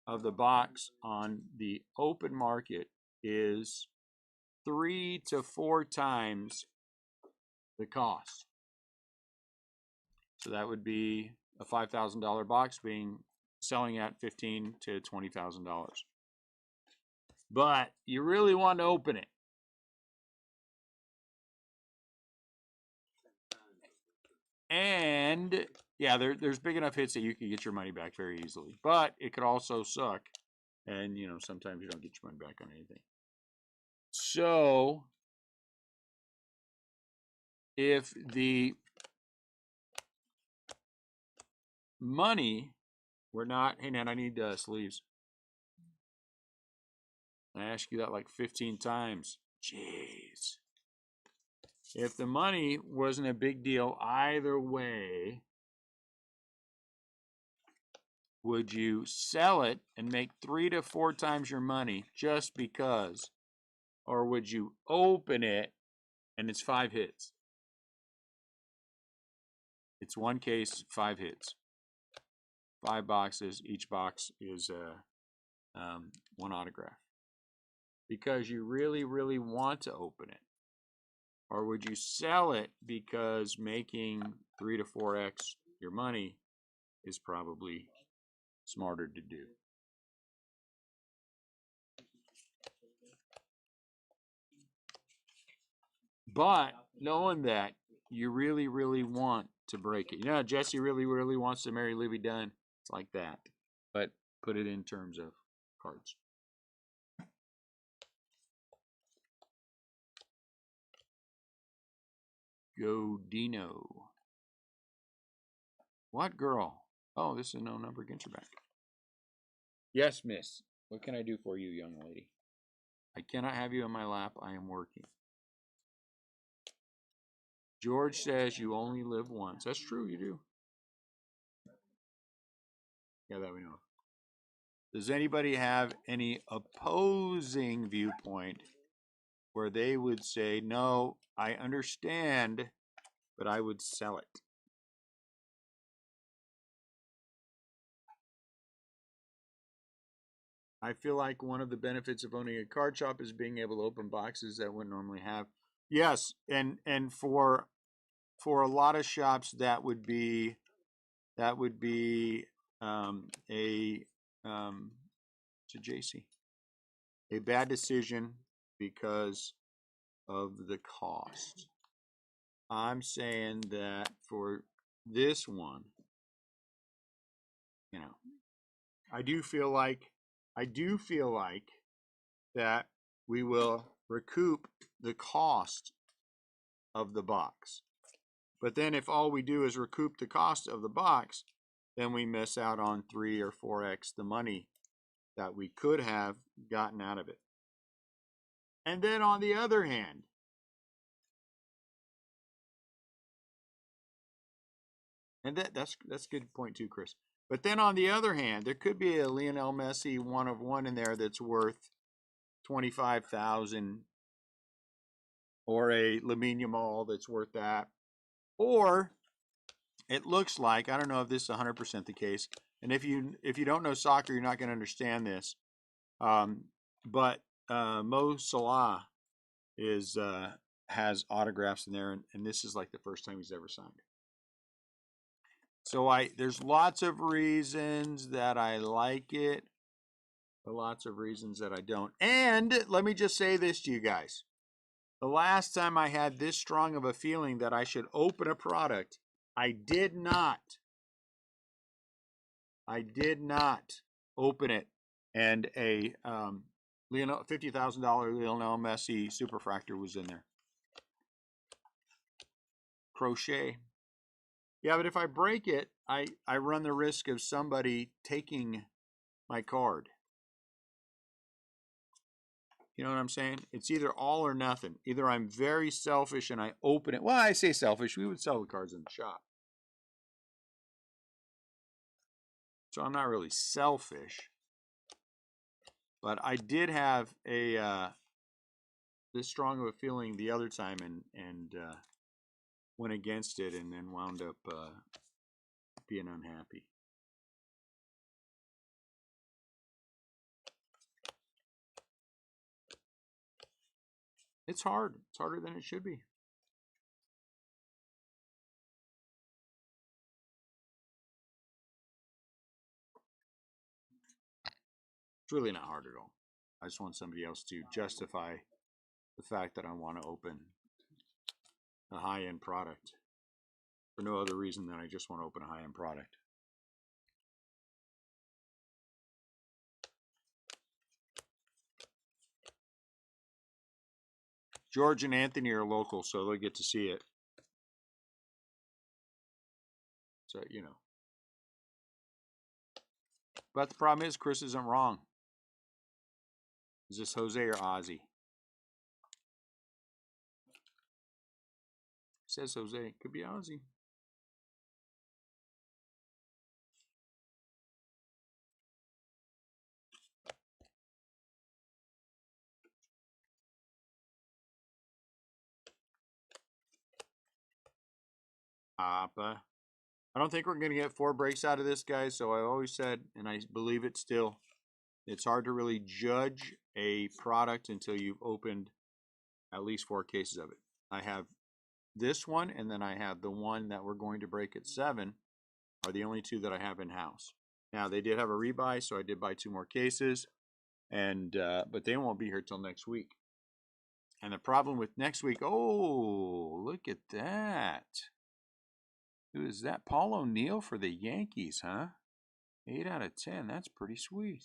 of the box on the open market is 3 to 4 times the cost. So that would be a $5,000 box selling at $15,000 to $20,000. But you really want to open it. And yeah, there's big enough hits that you can get your money back very easily. But it could also suck And, you know, sometimes you don't get your money back on anything. So, if the money were not, hey, Nat, I need sleeves. I asked you that like 15 times. Jeez. If the money wasn't a big deal either way, would you sell it and make 3 to 4 times your money just because? Or would you open it and it's 5 hits? It's one case, 5 hits. 5 boxes. Each box is one autograph. Because you really, really want to open it. Or would you sell it because making 3 to 4x your money is probably smarter to do? But knowing that, you really, really want to break it. You know, Jesse really, really wants to marry Libby Dunn. It's like that. But put it in terms of cards. Go Dino. What girl? Oh, this is no number Ginter back. Yes, miss. What can I do for you, young lady? I cannot have you in my lap. I am working. George says you only live once. That's true, you do. Yeah, that we know. Does anybody have any opposing viewpoint where they would say, no, I understand, but I would sell it? I feel like one of the benefits of owning a card shop is being able to open boxes that wouldn't normally have. Yes, and for a lot of shops that would be to JC, a bad decision because of the cost. I'm saying that for this one, you know, I do feel like that we will recoup the cost of the box. But then if all we do is recoup the cost of the box, then we miss out on 3 or 4x the money that we could have gotten out of it. And then on the other hand, and that's a good point too, Chris. But then on the other hand, there could be a Lionel Messi 1 of 1 in there that's worth 25,000, or a Lamine Yamal that's worth that, or it looks like, I don't know if this is 100% the case, and if you don't know soccer, you're not going to understand this. But Mo Salah has autographs in there, and this is like the first time he's ever signed. So there's lots of reasons that I like it, but lots of reasons that I don't. And let me just say this to you guys. The last time I had this strong of a feeling that I should open a product, I did not open it, and a $50,000 Lionel Messi Superfractor was in there. Crochet. Yeah, but if I break it, I run the risk of somebody taking my card. You know what I'm saying? It's either all or nothing. Either I'm very selfish and I open it. Well, I say selfish. We would sell the cards in the shop. So I'm not really selfish. But I did have this strong of a feeling the other time, and went against it, and then wound up being unhappy. It's hard. It's harder than it should be. It's really not hard at all. I just want somebody else to justify the fact that I want to open a high-end product for no other reason than I just want to open a high-end product. George and Anthony are local, so they'll get to see it. So, you know. But the problem is, Chris isn't wrong. Is this Jose or Ozzy? Says Jose. Could be Ozzy. But I don't think we're going to get 4 breaks out of this, guys. So I always said, and I believe it still, it's hard to really judge a product until you've opened at least 4 cases of it. I have this one, and then I have the one that we're going to break at 7 are the only 2 that I have in-house. Now, they did have a rebuy, so I did buy 2 more cases, and but they won't be here till next week. And the problem with next week, oh, look at that. Who is that? Paul O'Neill for the Yankees, huh? 8 out of 10. That's pretty sweet.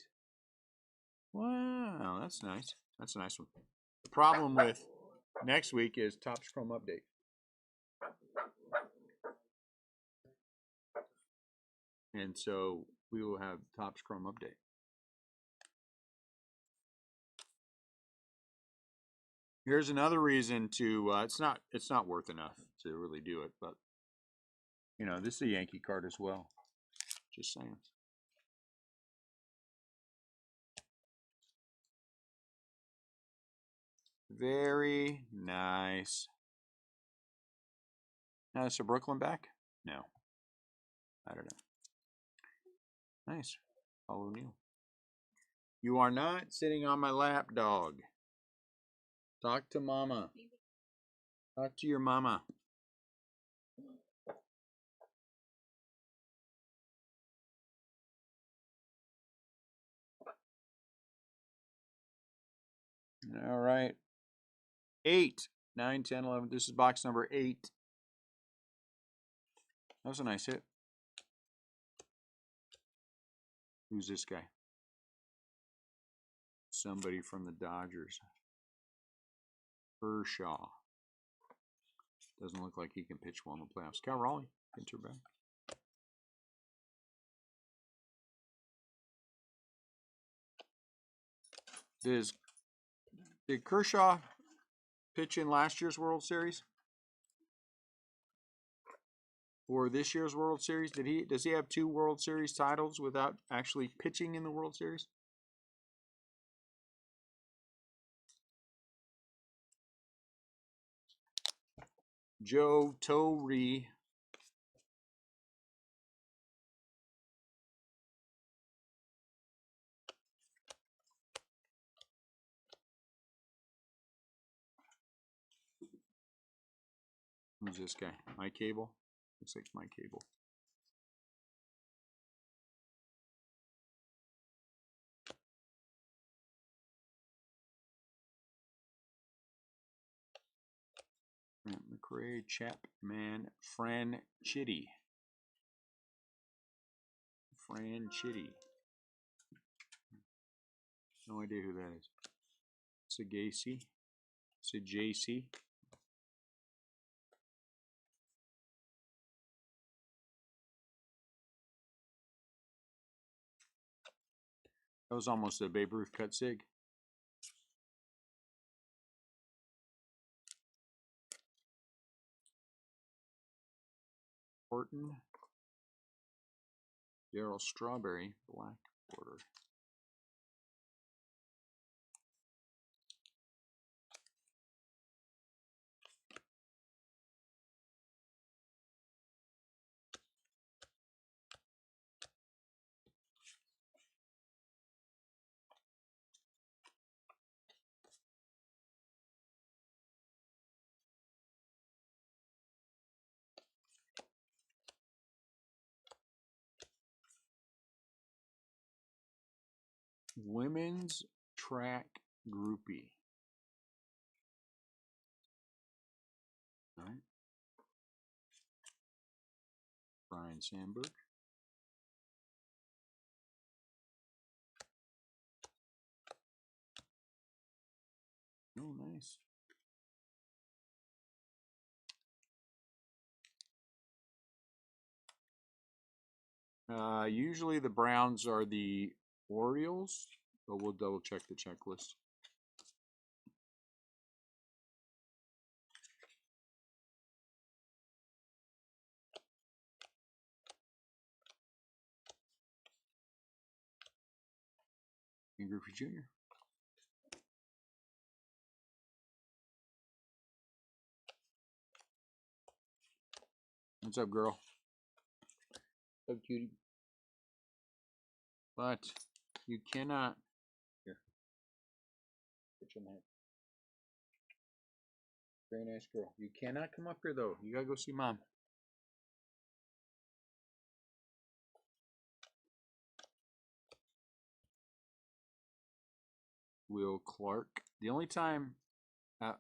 Wow, that's nice. That's a nice one. The problem with next week is Topps Chrome update. And so we will have Topps Chrome update. Here's another reason to it's not worth enough to really do it, but you know, this is a Yankee card as well. Just saying. Very nice. Now is Brooklyn back? No. I don't know. Nice. Paul O'Neill. You are not sitting on my lap, dog. Talk to mama. Talk to your mama. All right. 8, 9, 10, 11. This is box number 8. That was a nice hit. Who's this guy? Somebody from the Dodgers. Kershaw. Doesn't look like he can pitch well in the playoffs. Cal Raleigh, Ginter back. Did Kershaw pitch in last year's World Series? Or this year's World Series? Does he have 2 World Series titles without actually pitching in the World Series? Joe Torre. Who's this guy? My Cable? Looks like My Cable. Grant McRae, Chapman, Fran Chitty. Fran Chitty. No idea who that is. Sagasi. Sajasi. That was almost a Babe Ruth cut sig. Horton. Darryl Strawberry, black border. Women's track groupie. All right. Brian Sandberg. Oh, nice. Usually the Browns are the Orioles, but we'll double check the checklist. Ken Griffey Jr. What's up, girl? What's up, cutie? But you cannot. Here. Get your hand. Very nice girl. You cannot come up here though. You gotta go see mom. Will Clark. The only time,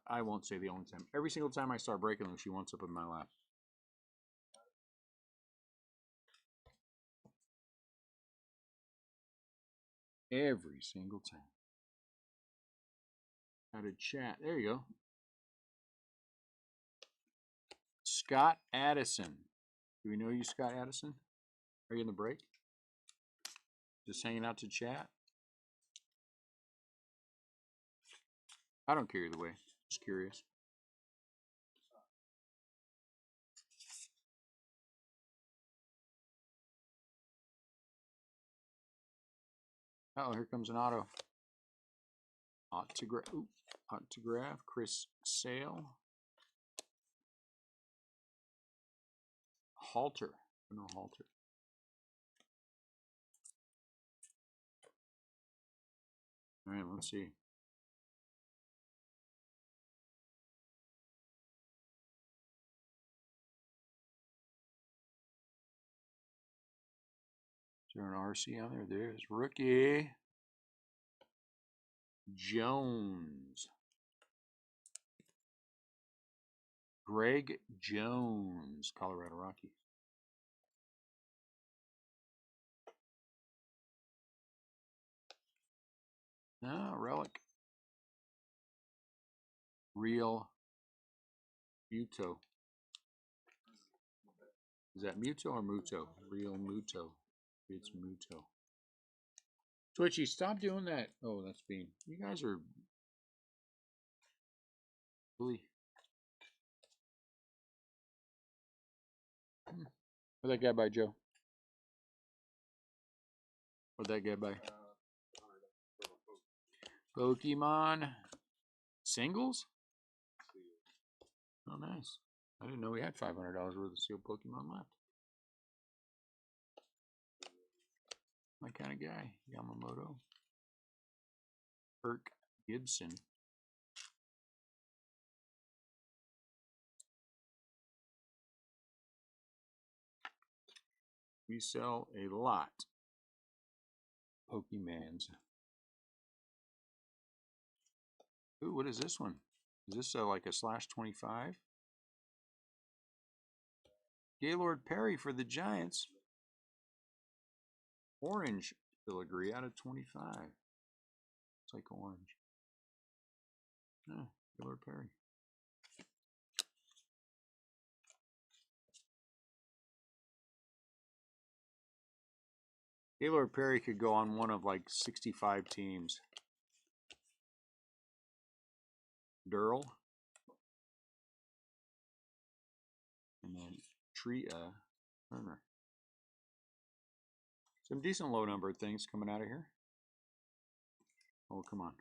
I won't say the only time. Every single time I start breaking them, she wants up in my lap. Every single time. How to chat. There you go. Scott Addison. Do we know you, Scott Addison? Are you in the break? Just hanging out to chat? I don't care either way. Just curious. Oh, here comes an auto. Autograph. Chris Sale. Halter. No, Halter. All right, let's see. Is there an RC on there? There's rookie Jones. Greg Jones, Colorado Rockies. Ah, relic. Real Muto. Is that Muto or Muto? Real Muto. It's Muto. Twitchy, stop doing that. Oh, that's Bean. You guys are really. What'd that guy buy, Joe? What'd that guy buy? Pokemon singles? Oh, nice. I didn't know we had $500 worth of sealed Pokemon left. My kind of guy. Yamamoto. Kirk Gibson. We sell a lot. Pokemans. Ooh, what is this one? Is this like a /25? Gaylord Perry for the Giants. Orange filigree out of 25. It's like orange. Oh, Gaylord Perry. Gaylord Perry could go on one of like 65 teams. Durrell. And then Tria Turner. Some decent low number of things coming out of here. Oh, come on.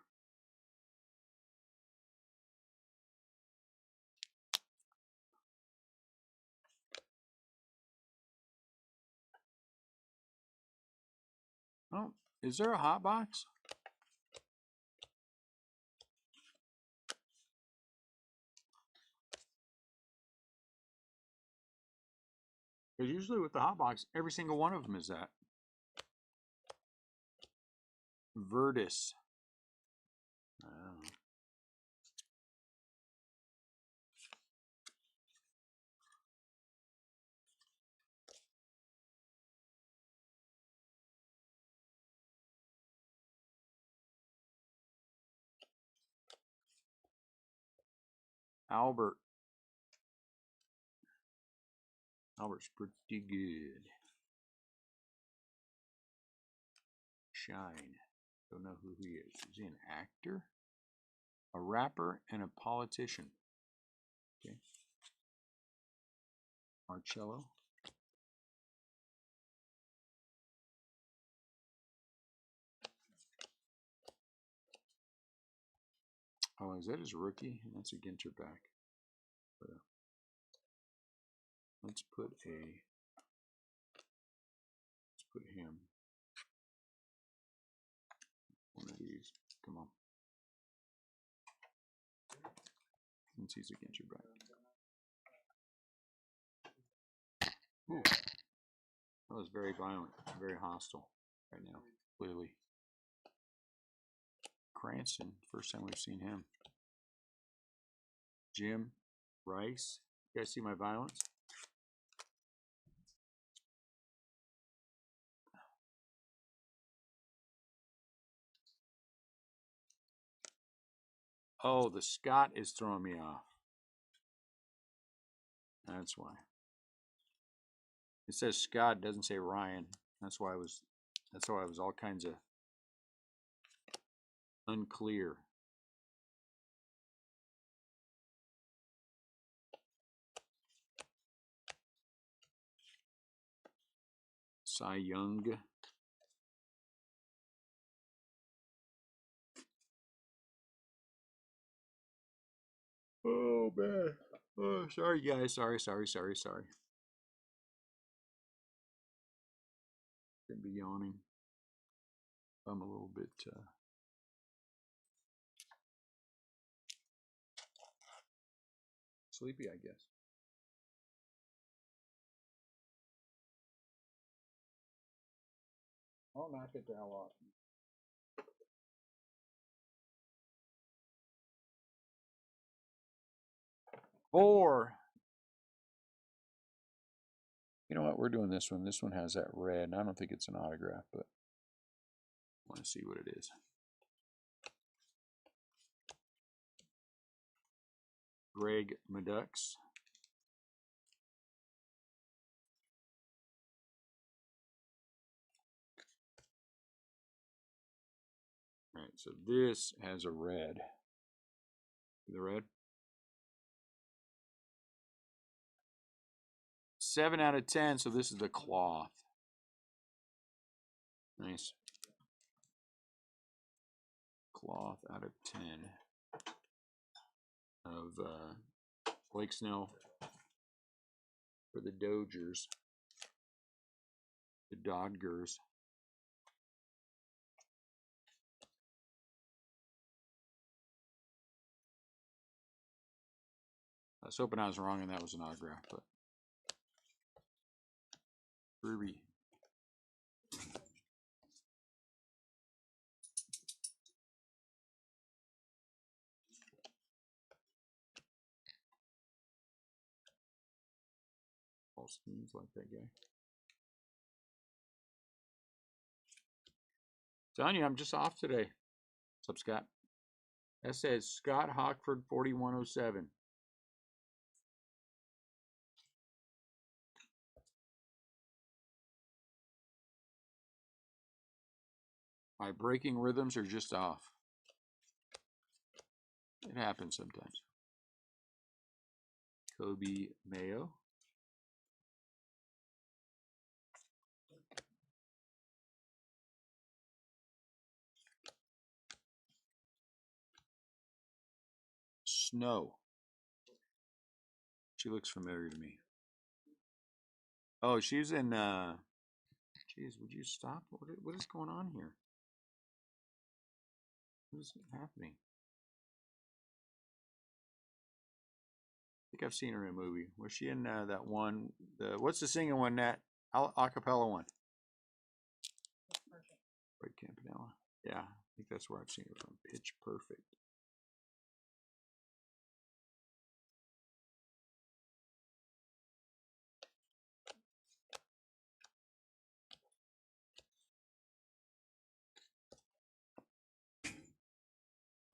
Oh, is there a hot box? Because usually with the hot box, every single one of them is that. Verdis. Oh. Albert. Albert's pretty good. shine. Don't know who he is. Is he an actor? A rapper and a politician. Okay. Marcello. Oh, is that his rookie? That's a Ginter back. But, let's put him. One of these. Come on. Since he's a Ginter back. Ooh. That was very violent, very hostile right now, clearly. Cranston, first time we've seen him. Jim Rice. You guys see my violence? Oh, the Scott is throwing me off. That's why. It says Scott, doesn't say Ryan. That's why I was all kinds of unclear. Cy Young. Oh man. Oh, sorry guys. Sorry. Gonna be yawning. I'm a little bit sleepy, I guess. I'll knock it the hell off. Four. You know what? We're doing this one. This one has that red. And I don't think it's an autograph, but I want to see what it is. Greg Madux. All right, so this has a red. The red? 7 out of 10, so this is the cloth. Nice. Cloth out of 10 of Blake Snell for the Dodgers. The Dodgers. I was hoping I was wrong and that was an autograph, but Ruby. All seems like that guy. Telling you, I'm just off today. What's up, Scott? That says Scott Hockford 4107. My breaking rhythms are just off. It happens sometimes. Kobe Mayo. Snow. She looks familiar to me. Oh, she's in, geez, would you stop? What is going on here? What is happening? I think I've seen her in a movie. Was she in that one? What's the singing one? That acapella one? Right, Campanella. Yeah, I think that's where I've seen her from. Pitch Perfect.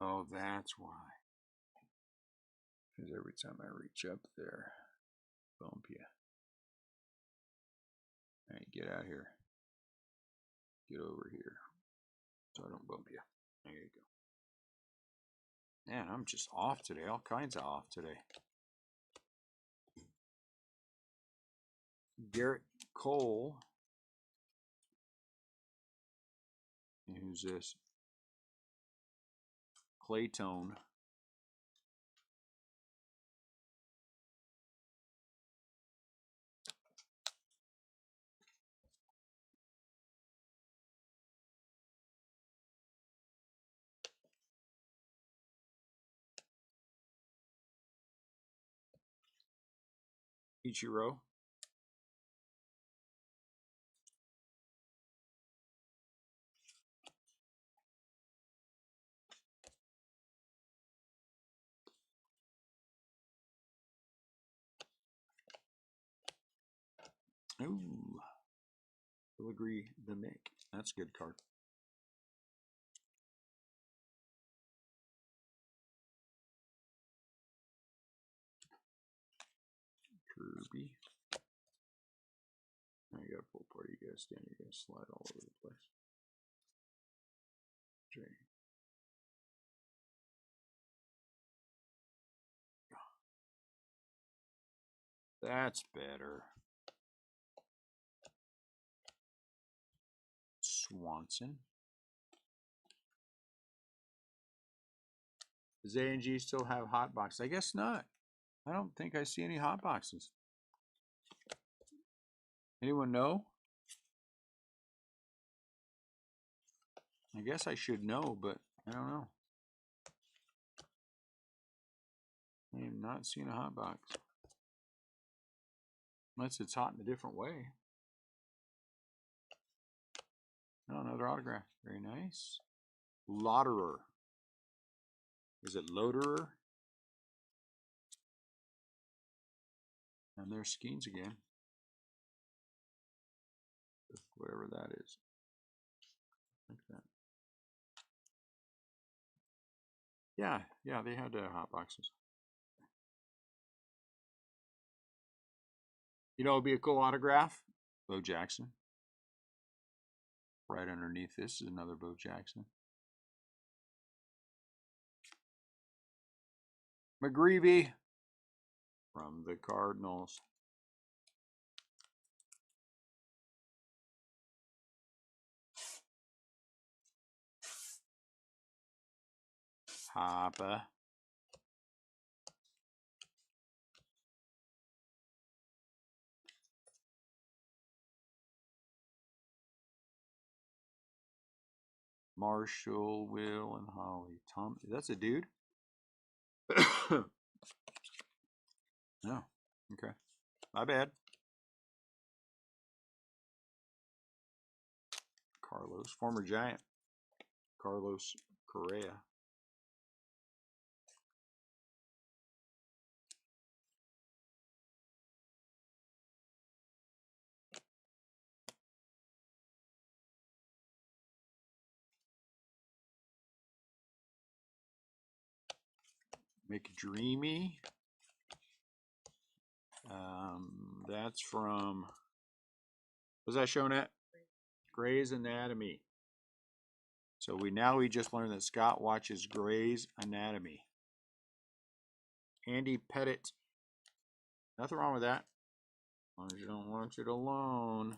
Oh, that's why. Because every time I reach up there, bump you. All right, get out here. Get over here. so I don't bump you. There you go. Man, I'm just off today. All kinds of off today. Garrett Cole. And who's this? Claytone. Ichiro. Ooh. Filigree the Mick. That's a good card. Kirby. Now you got a full party. You guys stand. You guys slide all over the place. J. That's better. Swanson. Does A&G still have hot boxes? I guess not. I don't think I see any hot boxes. Anyone know? I guess I should know, but I don't know. I am not seeing a hot box. Unless it's hot in a different way. Oh, another autograph. Very nice. Lauderer. Is it Loaderer? And there's Skeens again. Whatever that is. Like that. Yeah, they had hot boxes. You know, it'd be a cool autograph. Bo Jackson. Right underneath this is another Bo Jackson. McGreevy from the Cardinals. Hopper. Marshall, Will, and Holly. Tom, that's a dude? No. Okay. My bad. Carlos, former Giant. Carlos Correa. McDreamy. That's from, was that shown at? Grey's Anatomy. So we just learned that Scott watches Grey's Anatomy. Andy Pettit. Nothing wrong with that. As long as you don't want it alone.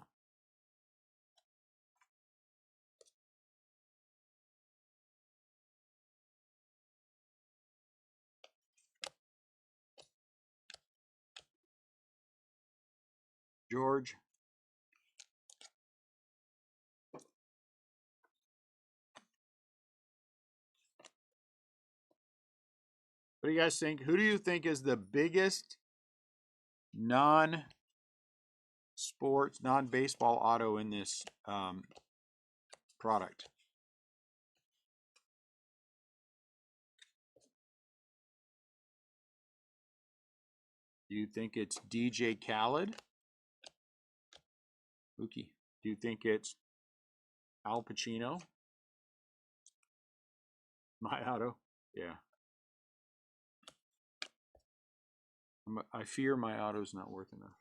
George. What do you guys think? Who do you think is the biggest non-sports, non-baseball auto in this product? Do you think it's DJ Khaled? Mookie. Do you think it's Al Pacino? My auto? Yeah. I fear my auto's not worth enough.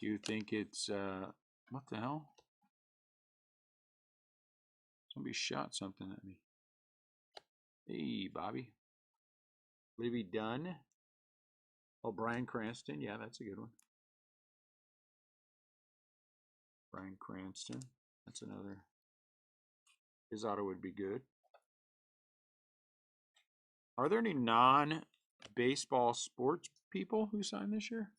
Do you think it's, what the hell? Somebody shot something at me. Hey, Bobby. Livy Dunn. Oh, Brian Cranston. Yeah, that's a good one. Brian Cranston. That's another. His auto would be good. Are there any non-baseball sports people who signed this year?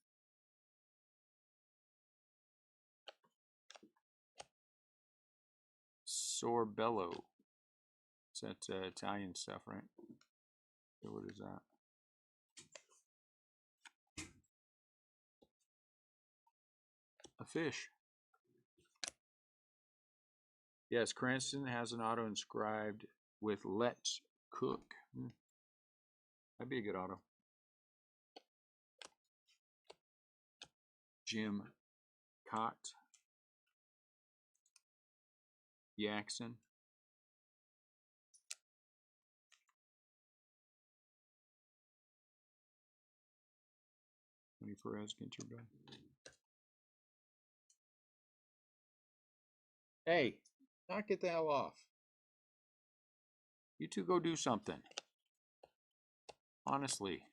Sorbello. That's Italian stuff, right? So what is that? A fish. Yes, Cranston has an auto inscribed with "Let's Cook." That'd be a good auto. Jim Cott. Jackson. Tony Perez, Ginter. Hey, knock it the hell off. You two go do something. Honestly.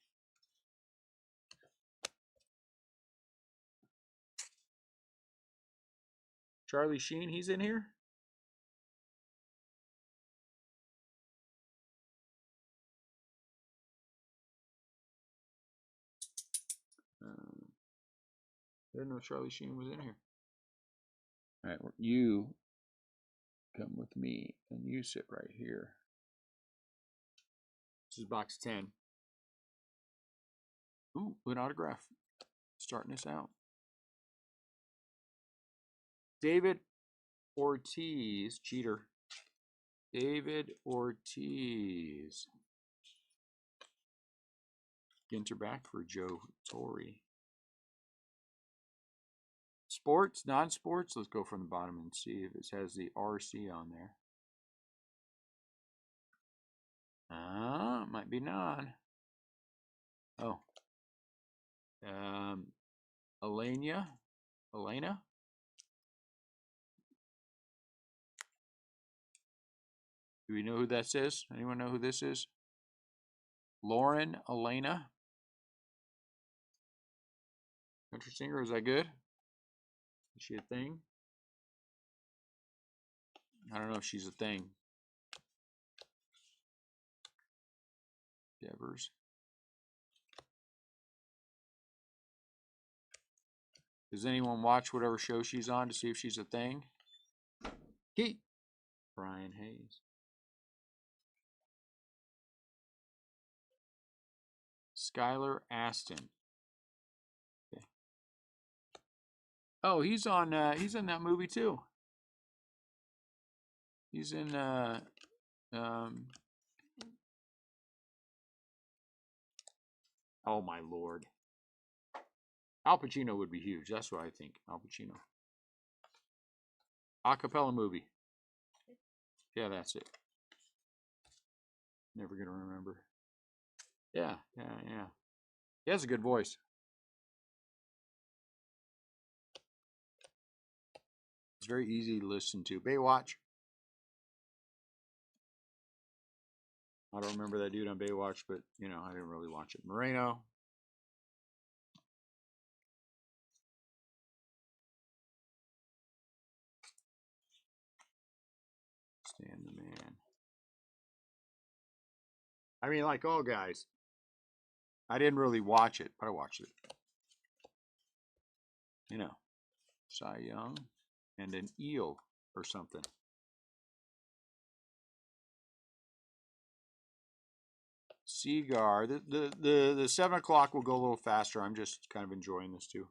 Charlie Sheen, he's in here? I didn't know Charlie Sheen was in here. All right, you come with me, and you sit right here. This is box 10. Ooh, an autograph. Starting this out. David Ortiz, cheater. David Ortiz. Ginter back for Joe Torre. Sports, non-sports. Let's go from the bottom and see if it has the RC on there. Might be non. Oh. Elena. Do we know who that is? Anyone know who this is? Lauren Elena. Country singer, is that good? Is she a thing? I don't know if she's a thing. Devers. Does anyone watch whatever show she's on to see if she's a thing? Keith. Brian Hayes. Skylar Aston. Okay. Oh, he's in that movie too. He's in oh my lord. Al Pacino would be huge. That's what I think. Al Pacino. Acapella movie. Yeah, that's it. Never gonna remember. Yeah. He has a good voice. It's very easy to listen to. Baywatch. I don't remember that dude on Baywatch, but you know, I didn't really watch it. Moreno. Stan the Man. I mean, like all guys, I didn't really watch it, but I watched it. You know, Cy Young and an eel or something. Seagar. The 7 o'clock will go a little faster. I'm just kind of enjoying this too.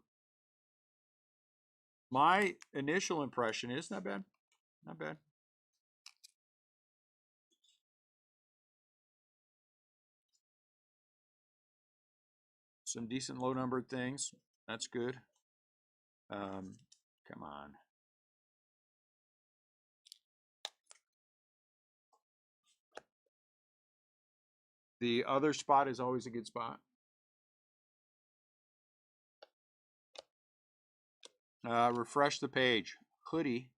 My initial impression is not bad. Not bad. Some decent low numbered things. That's good. Come on. The other spot is always a good spot. Refresh the page. Hoodie.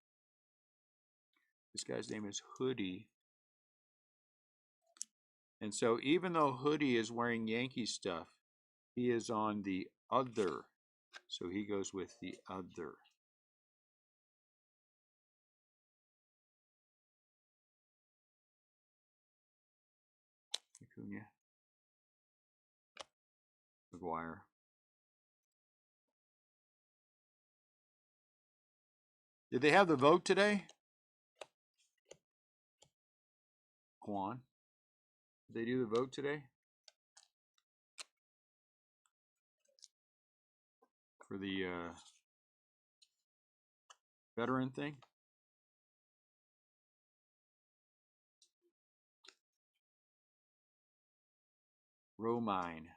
This guy's name is Hoodie. And so even though Hoodie is wearing Yankee stuff, he is on the other. So he goes with the other. Acuna. McGuire. Did they have the vote today? Quan. Did they do the vote today? For the veteran thing? Romine.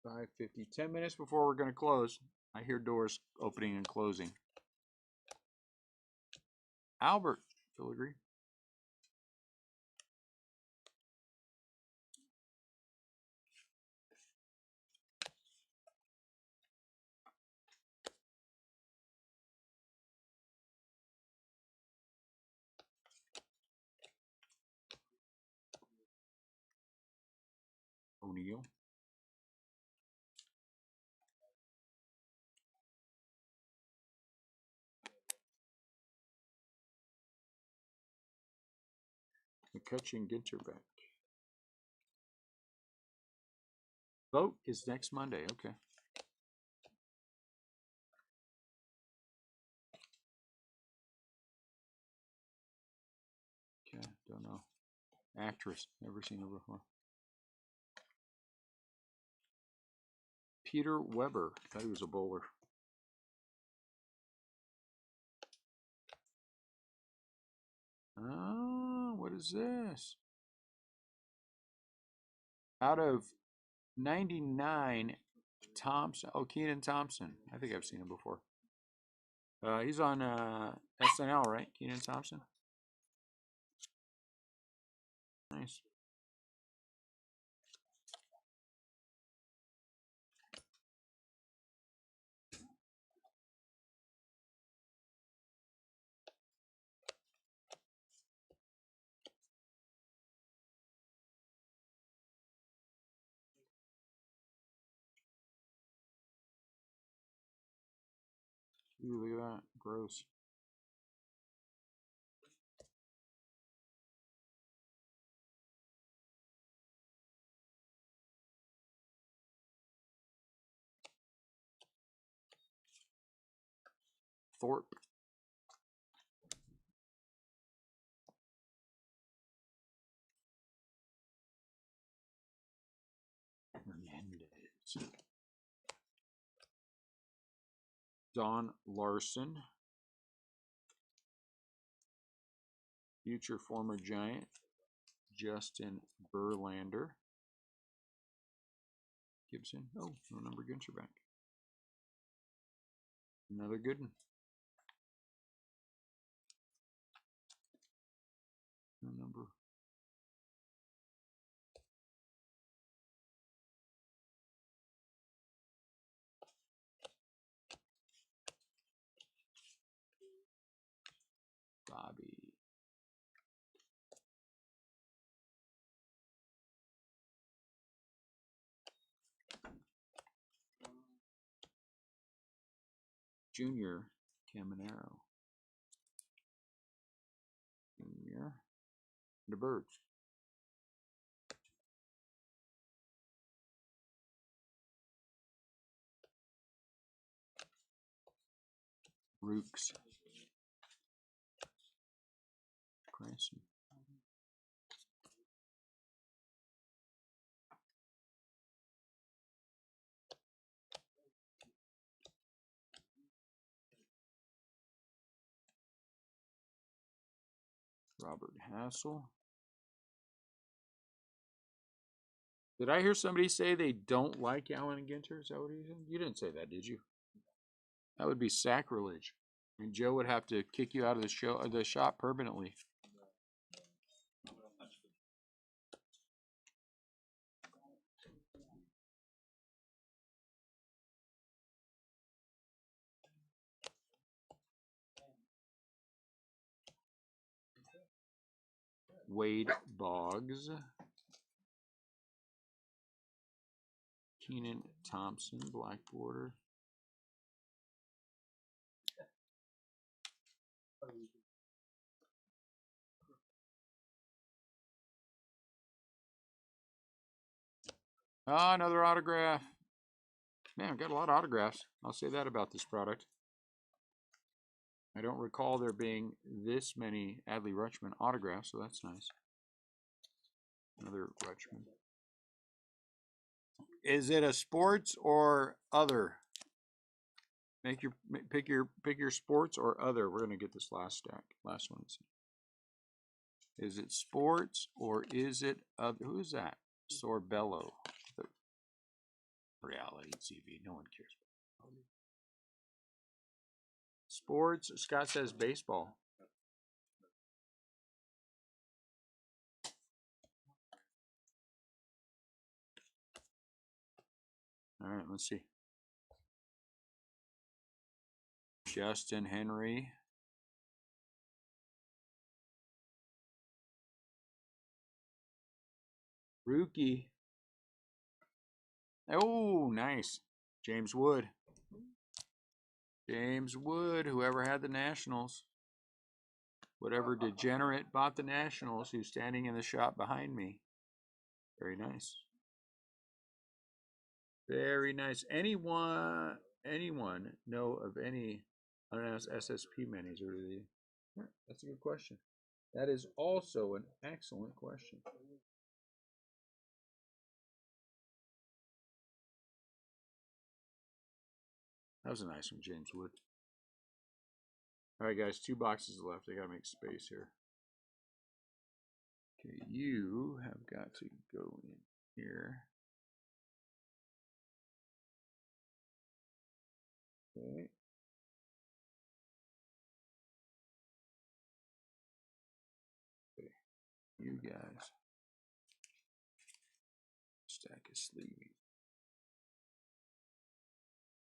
5:50. 10 minutes before we're going to close. I hear doors opening and closing. Albert. Filigree. O'Neill. McCutcheon, Ginter back. Vote is next Monday. Okay. Okay, don't know. Actress, never seen her before. Peter Weber, thought he was a bowler. Oh, what is this? Out of 99, Thompson. Oh, Keenan Thompson. I think I've seen him before. He's on SNL, right? Keenan Thompson. Nice. Ooh, look at that. Gross. Thorpe. Hernandez. Don Larson. Future former Giant. Justin Verlander. Gibson. Oh, no number Ginter back. Another good one. No number. Bobby. Junior Caminero. Junior. The Birds. Rooks. Cranston. Robert Hassel. Did I hear somebody say they don't like Allen and Ginter? Is that what he said? You didn't say that, did you? That would be sacrilege. And Joe would have to kick you out of the show or the shop permanently. Wade Boggs. Keenan Thompson, black border. Ah, another autograph. Man, I've got a lot of autographs. I'll say that about this product. I don't recall there being this many Adley Rutschman autographs, so that's nice. Another Rutschman. Is it a sports or other? Pick your sports or other. We're gonna get this last stack, last one. Is it sports or is it other? Who is that? Sorbello. The reality TV. No one cares. Sports. Scott says baseball. All right, let's see. Justin Henry. Rookie. Oh, nice. James Wood. James Wood, whoever had the Nationals. Whatever degenerate bought the Nationals, who's standing in the shop behind me. Very nice. Very nice. Anyone know of any unannounced SSP minis? Or do they? That's a good question. That is also an excellent question. That was a nice one, James Wood. All right, guys, 2 boxes left. I got to make space here. Okay, you have got to go in here. Okay. Okay. You guys. Stack of sleeving.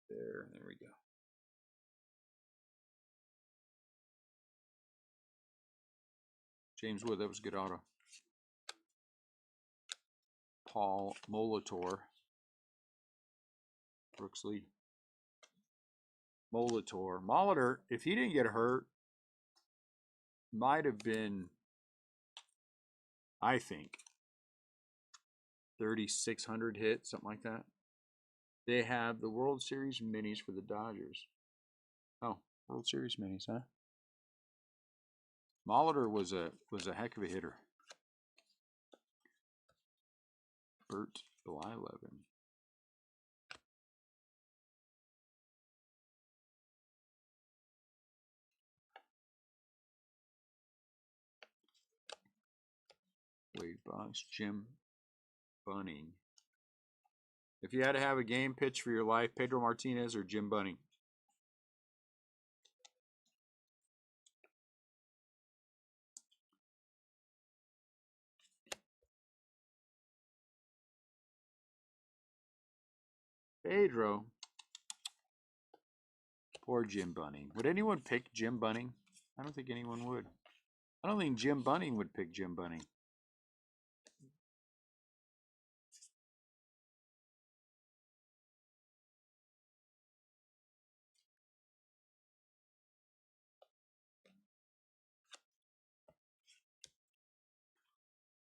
There we go. James Wood, that was a good auto. Paul Molitor. Brooks Lee. Molitor, if he didn't get hurt, might have been, I think, 3,600 hit, something like that. They have the World Series minis for the Dodgers. Oh, World Series minis, huh? Molitor was a heck of a hitter. Bert Blyleven. Wade Boggs, Jim Bunning. If you had to have a game pitch for your life, Pedro Martinez or Jim Bunning? Pedro. Poor Jim Bunning. Would anyone pick Jim Bunning? I don't think anyone would. I don't think Jim Bunning would pick Jim Bunning.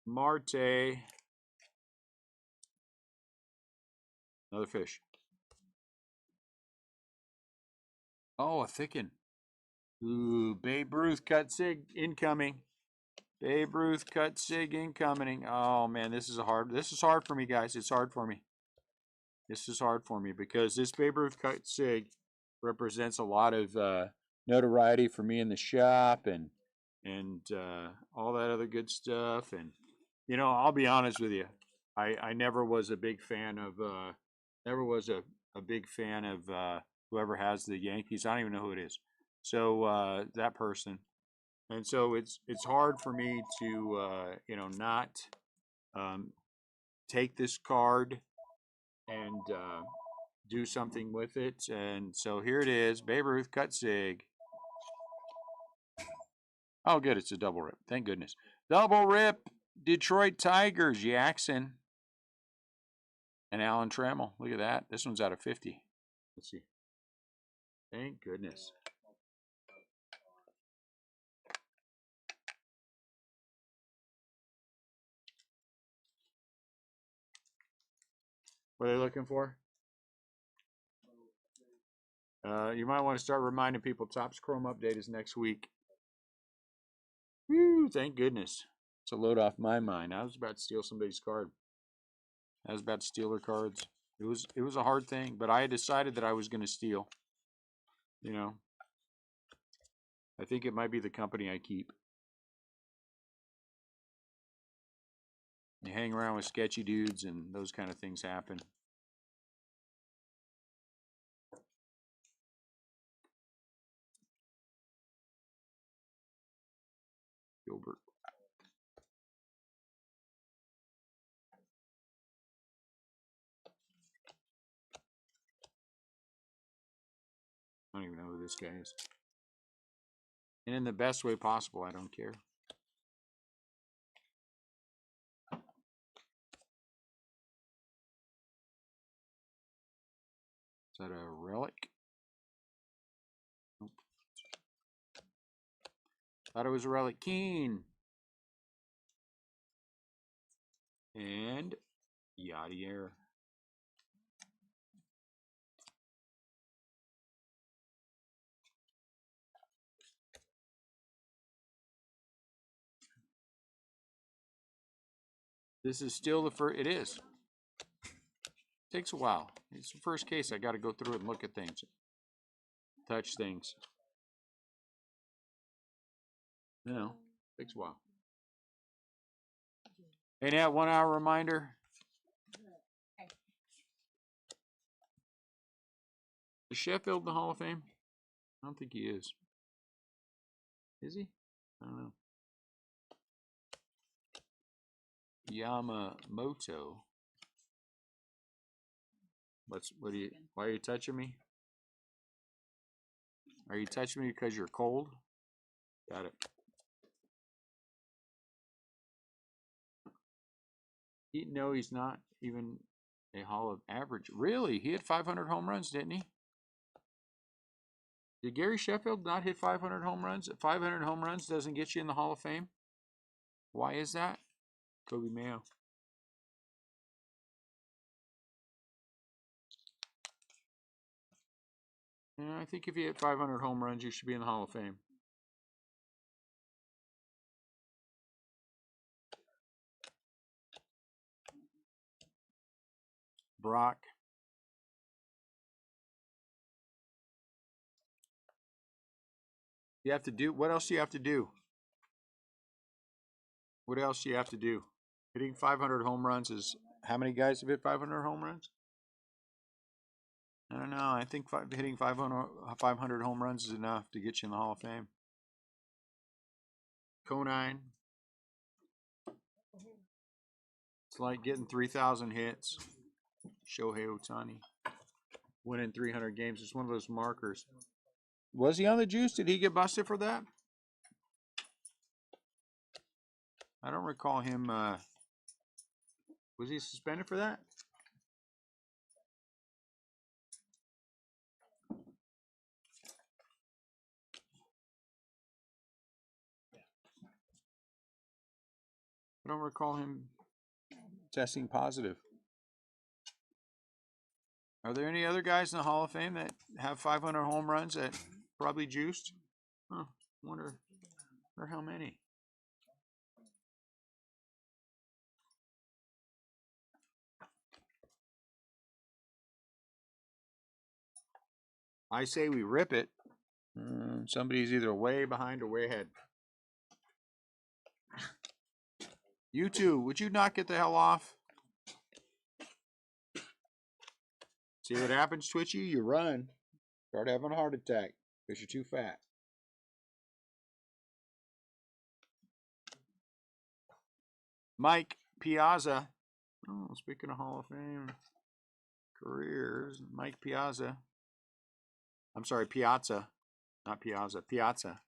Marte. Another fish. Oh, a thicken. Ooh, Babe Ruth cut sig incoming. Babe Ruth cut sig incoming. Oh man, this is hard for me, guys. It's hard for me. This is hard for me because this Babe Ruth cut sig represents a lot of notoriety for me in the shop and all that other good stuff. And you know, I'll be honest with you, I never was a big fan of whoever has the Yankees. I don't even know who it is. So that person, and so it's hard for me to not take this card and do something with it. And so here it is, Babe Ruth cut sig. Oh, good, it's a double rip. Thank goodness. Double rip. Detroit Tigers. Jackson. And Alan Trammell. Look at that. This one's out of 50. Let's see. Thank goodness. What are they looking for? You might want to start reminding people Topps Chrome update is next week. Woo, thank goodness. It's a load off my mind. I was about to steal somebody's card. I was about to steal their cards. It was a hard thing, but I had decided that I was going to steal. You know, I think it might be the company I keep. You hang around with sketchy dudes and those kind of things happen. Gilbert. I don't even know who this guy is. And in the best way possible, I don't care. Is that a relic? Nope. Thought it was a relic. Keen. And Yadier. This is still the first. It is. Takes a while. It's the first case. I got to go through it and look at things, touch things. You know, takes a while. Hey, Nat, 1 hour reminder. Is Sheffield in the Hall of Fame? I don't think he is. Is he? I don't know. Yamamoto. Why are you touching me? Are you touching me because you're cold? Got it. No, he's not even a Hall of Average. Really? He hit 500 home runs, didn't he? Did Gary Sheffield not hit 500 home runs? 500 home runs doesn't get you in the Hall of Fame? Why is that? Kobe Mayo. Yeah, I think if you hit 500 home runs, you should be in the Hall of Fame. Brock. You have to do, what else do you have to do? What else do you have to do? Hitting 500 home runs is, how many guys have hit 500 home runs? I don't know. I think hitting 500 home runs is enough to get you in the Hall of Fame. Conine. It's like getting 3,000 hits. Shohei Ohtani. Winning 300 games. It's one of those markers. Was he on the juice? Did he get busted for that? I don't recall him. Was he suspended for that? I don't recall him testing positive. Are there any other guys in the Hall of Fame that have 500 home runs that probably juiced? Huh, wonder how many. I say we rip it. Somebody's either way behind or way ahead. You two, would you not get the hell off? See what happens, Twitchy? You run. Start having a heart attack because you're too fat. Mike Piazza. Oh, speaking of Hall of Fame careers, Mike Piazza. I'm sorry, Piazza, not Piazza. Piazza.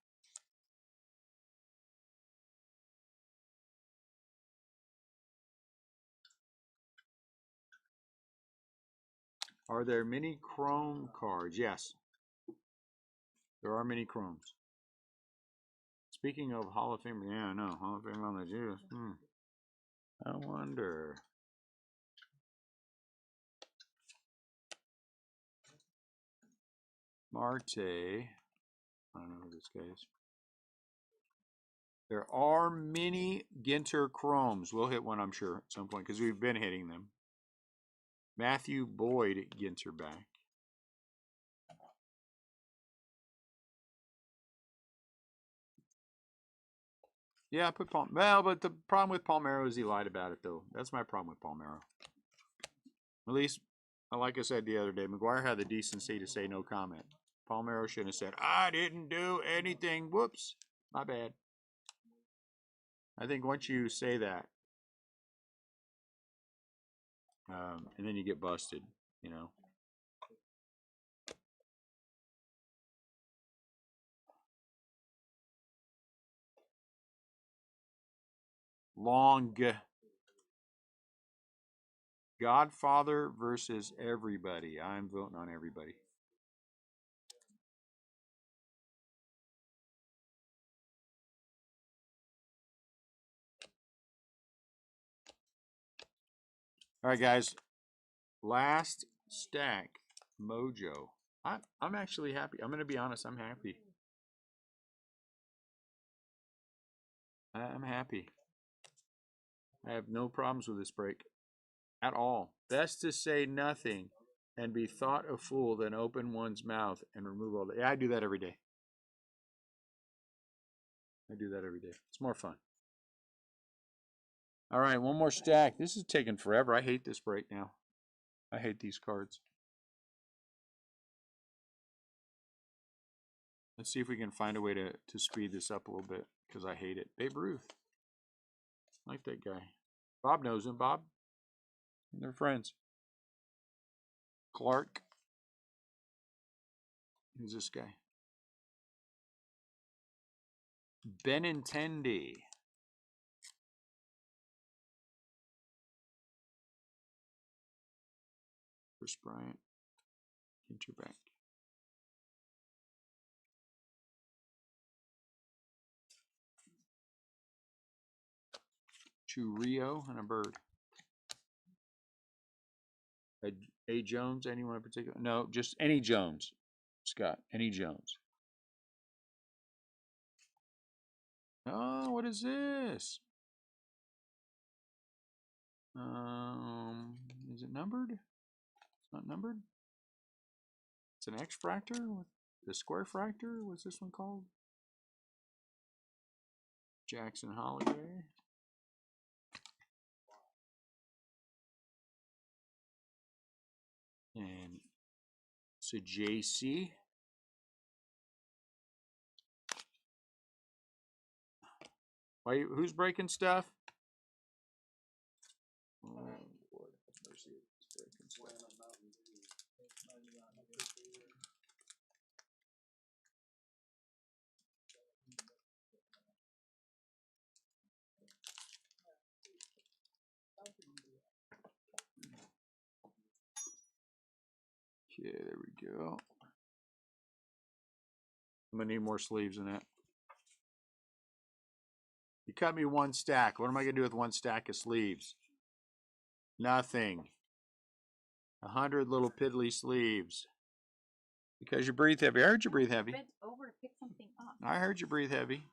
Are there many Chrome cards? Yes. There are many Chromes. Speaking of Hall of Fame, yeah, I know. Hall of Fame on the juice. I wonder. Marte. I don't know who this guy is. There are many Ginter Chromes. We'll hit one, I'm sure, at some point, because we've been hitting them. Matthew Boyd Ginter back. Yeah, I put Palm. Well, but the problem with Palmeiro is he lied about it, though. That's my problem with Palmeiro. At least, like I said the other day, McGuire had the decency to say no comment. Palmeiro shouldn't have said, I didn't do anything. Whoops. My bad. I think once you say that, and then you get busted, you know. Long. Godfather versus everybody. I'm voting on everybody. All right, guys. Last stack, Mojo. I'm actually happy. I'm going to be honest. I'm happy. I'm happy. I have no problems with this break at all. Best to say nothing and be thought a fool than open one's mouth and remove all the... Yeah, I do that every day. I do that every day. It's more fun. All right, one more stack. This is taking forever. I hate this break now. I hate these cards. Let's see if we can find a way to speed this up a little bit, because I hate it. Babe Ruth. I like that guy. Bob knows him. Bob. They're friends. Clark. Who's this guy? Benintendi. Chris Bryant. Interback. Rio and a bird. A Jones, anyone in particular? No, just any Jones. Scott, any Jones. Oh, what is this? Is it numbered? It's not numbered. It's an X fractor with the square fractor. What's this one called? Jackson Holiday. And it's a JC. Why? Who's breaking stuff? Oh, Lord, have mercy. It's breaking stuff. Okay, there we go. I'm gonna need more sleeves than that. You cut me one stack. What am I gonna do with one stack of sleeves? Nothing. 100 little piddly sleeves. Because you breathe heavy. I heard you breathe heavy. Bent over to pick something up. I heard you breathe heavy.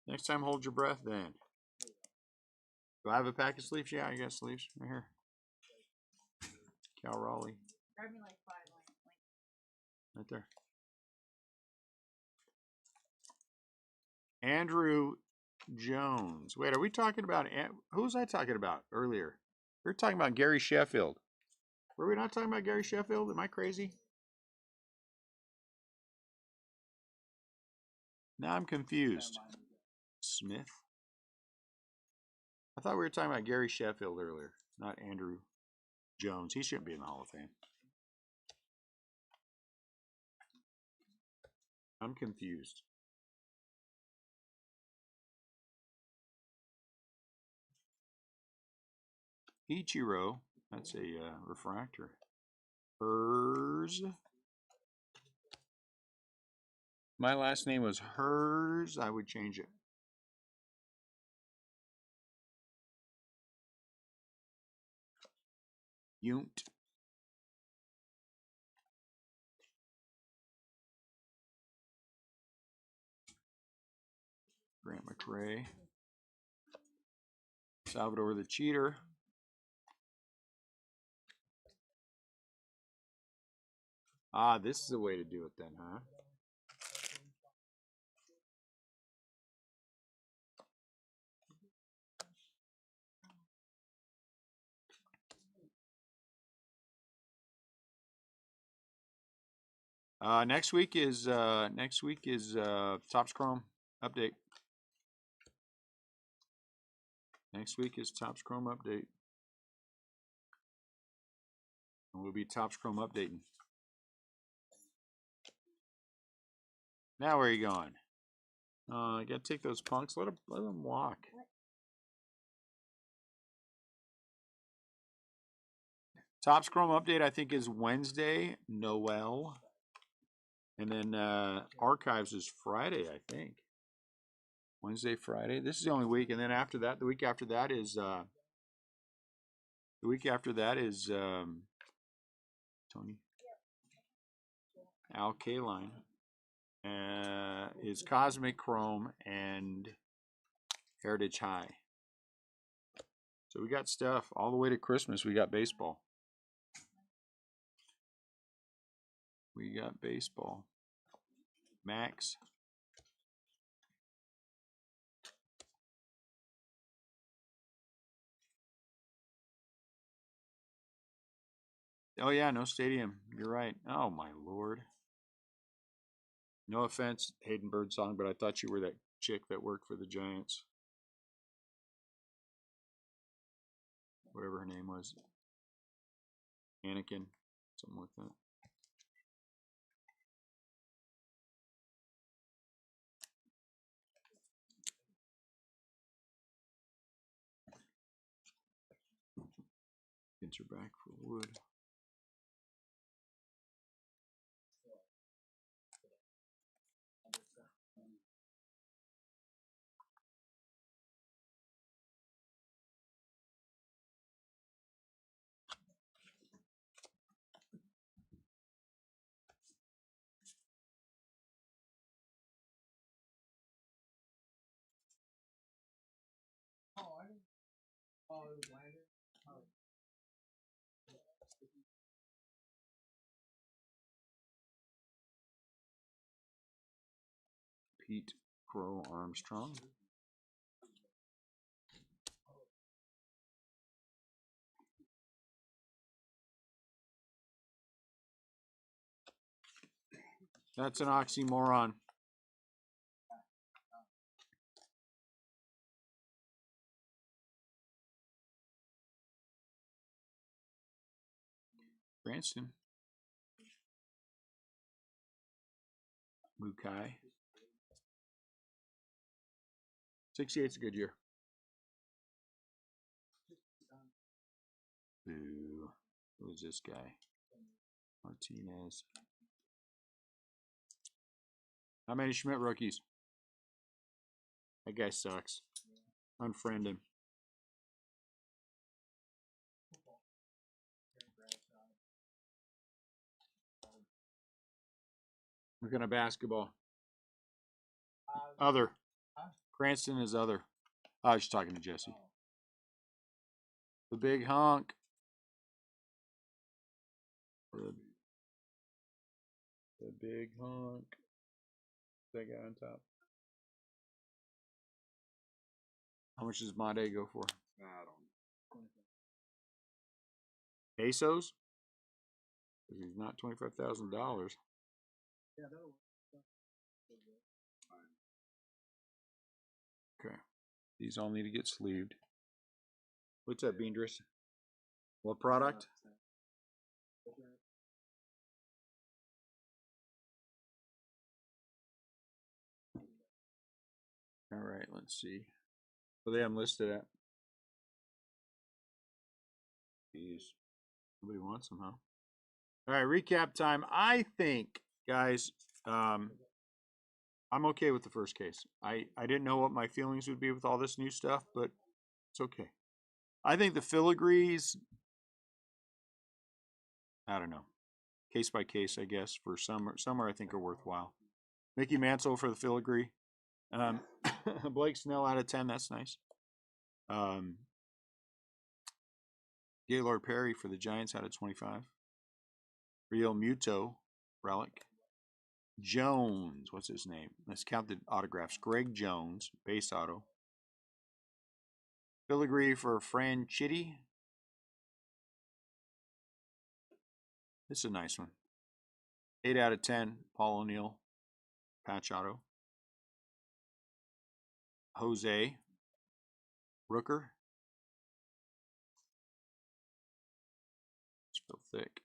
Next time, hold your breath then. Do I have a pack of sleeves? Yeah, I got sleeves right here. Cal Raleigh. Grab me like 5 Right there. Andrew Jones. Wait, are we talking about... Who was I talking about earlier? We were talking about Gary Sheffield. Were we not talking about Gary Sheffield? Am I crazy? Now I'm confused. Smith? I thought we were talking about Gary Sheffield earlier, not Andrew Jones. He shouldn't be in the Hall of Fame. I'm confused. Ichiro. That's a refractor. Hers. My last name was Hers. I would change it. Yunt. Grant McRae. Salvador the Cheater. Ah, this is the way to do it then, huh? Next week is Topps Chrome update. Next week is Topps Chrome update. And we'll be Topps Chrome updating. Now where are you going? I gotta take those punks. Let them walk. Topps Chrome update I think is Wednesday, Noel. And then archives is Friday, I think. Wednesday, Friday. This is the only week, and then after that, the week after that is Tony Al Kaline. Is Cosmic Chrome and Heritage High. So we got stuff all the way to Christmas. We got baseball. We got baseball. Max. Oh yeah, no stadium. You're right. Oh my Lord. No offense, Hayden Birdsong, but I thought you were that chick that worked for the Giants. Whatever her name was. Anakin. Something like that. Ginter back for Wood. Pete Crow Armstrong. That's an oxymoron. Cranston. Mukai. 68's a good year. Boo. Who is this guy? Martinez. How many Schmidt rookies? That guy sucks. Unfriend him. We're gonna basketball. Other. Cranston is other. I was just talking to Jesse. The big honk. The big honk. That guy on top. How much does Made go for? I don't know. Pesos? Because he's not $25,000. Yeah, that'll. Okay. These all need to get sleeved. What's that, Beandris? What product? All right, let's see. What they have them listed at? Jeez. Nobody wants them, huh? All right, recap time. I think, guys, I'm okay with the first case. I didn't know what my feelings would be with all this new stuff, but it's okay. I think the filigrees, I don't know, case by case, I guess. For some I think are worthwhile. Mickey Mantle for the filigree. Blake Snell out of 10. That's nice. Gaylord Perry for the Giants out of 25. Real Muto relic. Jones, what's his name? Let's count the autographs. Greg Jones, base auto. Filigree for Fran Chitty. This is a nice one. 8 out of 10. Paul O'Neill, patch auto. Jose Rooker. It's real thick.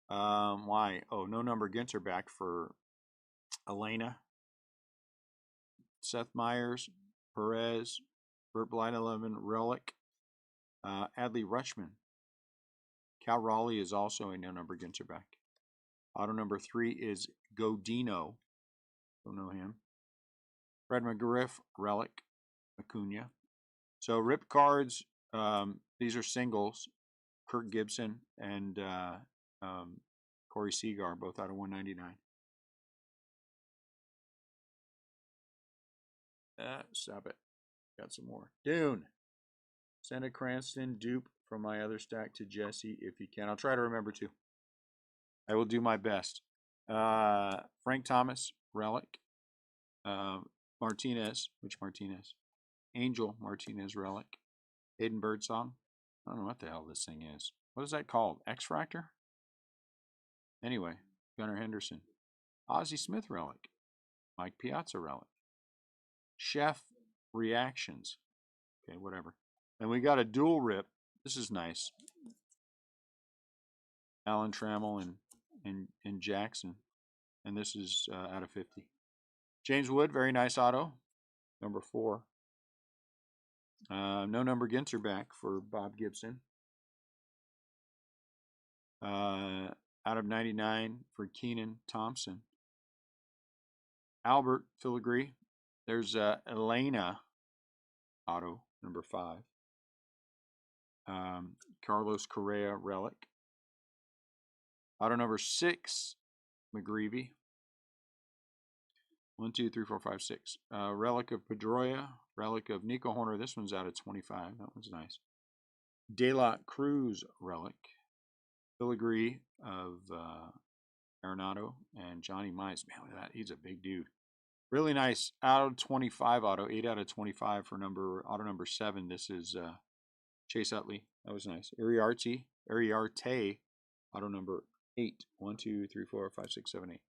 Why? Oh, no number Ginter back for Elena. Seth Meyers, Perez, Burt Blind 11, Relic, Adley Rutschman. Cal Raleigh is also a no number Ginter back. Auto number 3 is Godino. Don't know him. Fred McGriff, Relic, Acuna. So rip cards, these are singles. Kirk Gibson and Corey Seagar, both out of 199. Stop it. Got some more. Dune. Send a Cranston dupe from my other stack to Jesse if you can. I'll try to remember to. I will do my best. Frank Thomas, Relic. Martinez, which Martinez? Angel Martinez, Relic. Hayden Birdsong. I don't know what the hell this thing is. What is that called? X-Fractor? Anyway, Gunnar Henderson. Ozzie Smith, Relic. Mike Piazza, Relic. Chef Reactions. Okay, whatever. And we got a dual rip. This is nice. Alan Trammell and Jackson. And this is out of 50. James Wood, very nice auto. Number 4. No number Ginter back for Bob Gibson. Out of 99 for Keenan Thompson. Albert Filigree. There's Elena auto, number 5. Carlos Correa, Relic. Auto number 6, McGreevy. 1, 2, 3, 4, 5, 6. Relic of Pedroia. Relic of Nico Horner. This one's out of 25. That one's nice. De La Cruz, Relic. Filigree of Arenado and Johnny Mize. Man, look at that. He's a big dude. Really nice. Out of 25 auto. 8 out of 25 for auto number 7. This is Chase Utley. That was nice. Iriarte, auto number 8. 1, 2, 3, 4, 5, 6, 7, 8.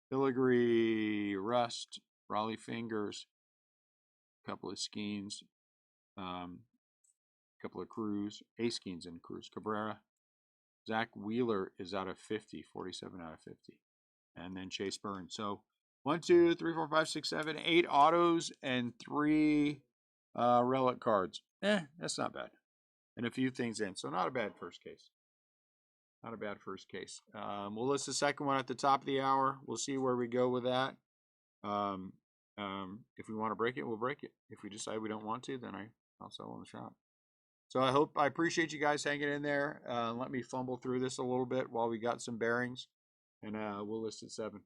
Filigree, Rust, Raleigh Fingers, a couple of Skeens, a couple of Cruz, A Skeens and Cruz. Cabrera. Zach Wheeler is out of 50, 47 out of 50. And then Chase Burns. So 1, 2, 3, 4, 5, 6, 7, 8 autos and 3 relic cards. That's not bad. And a few things in. So not a bad first case. Not a bad first case. We'll list the second one at the top of the hour. We'll see where we go with that. If we want to break it, we'll break it. If we decide we don't want to, then I'll sell in the shop. So I appreciate you guys hanging in there. Let me fumble through this a little bit while we got some bearings. And we'll list at 7.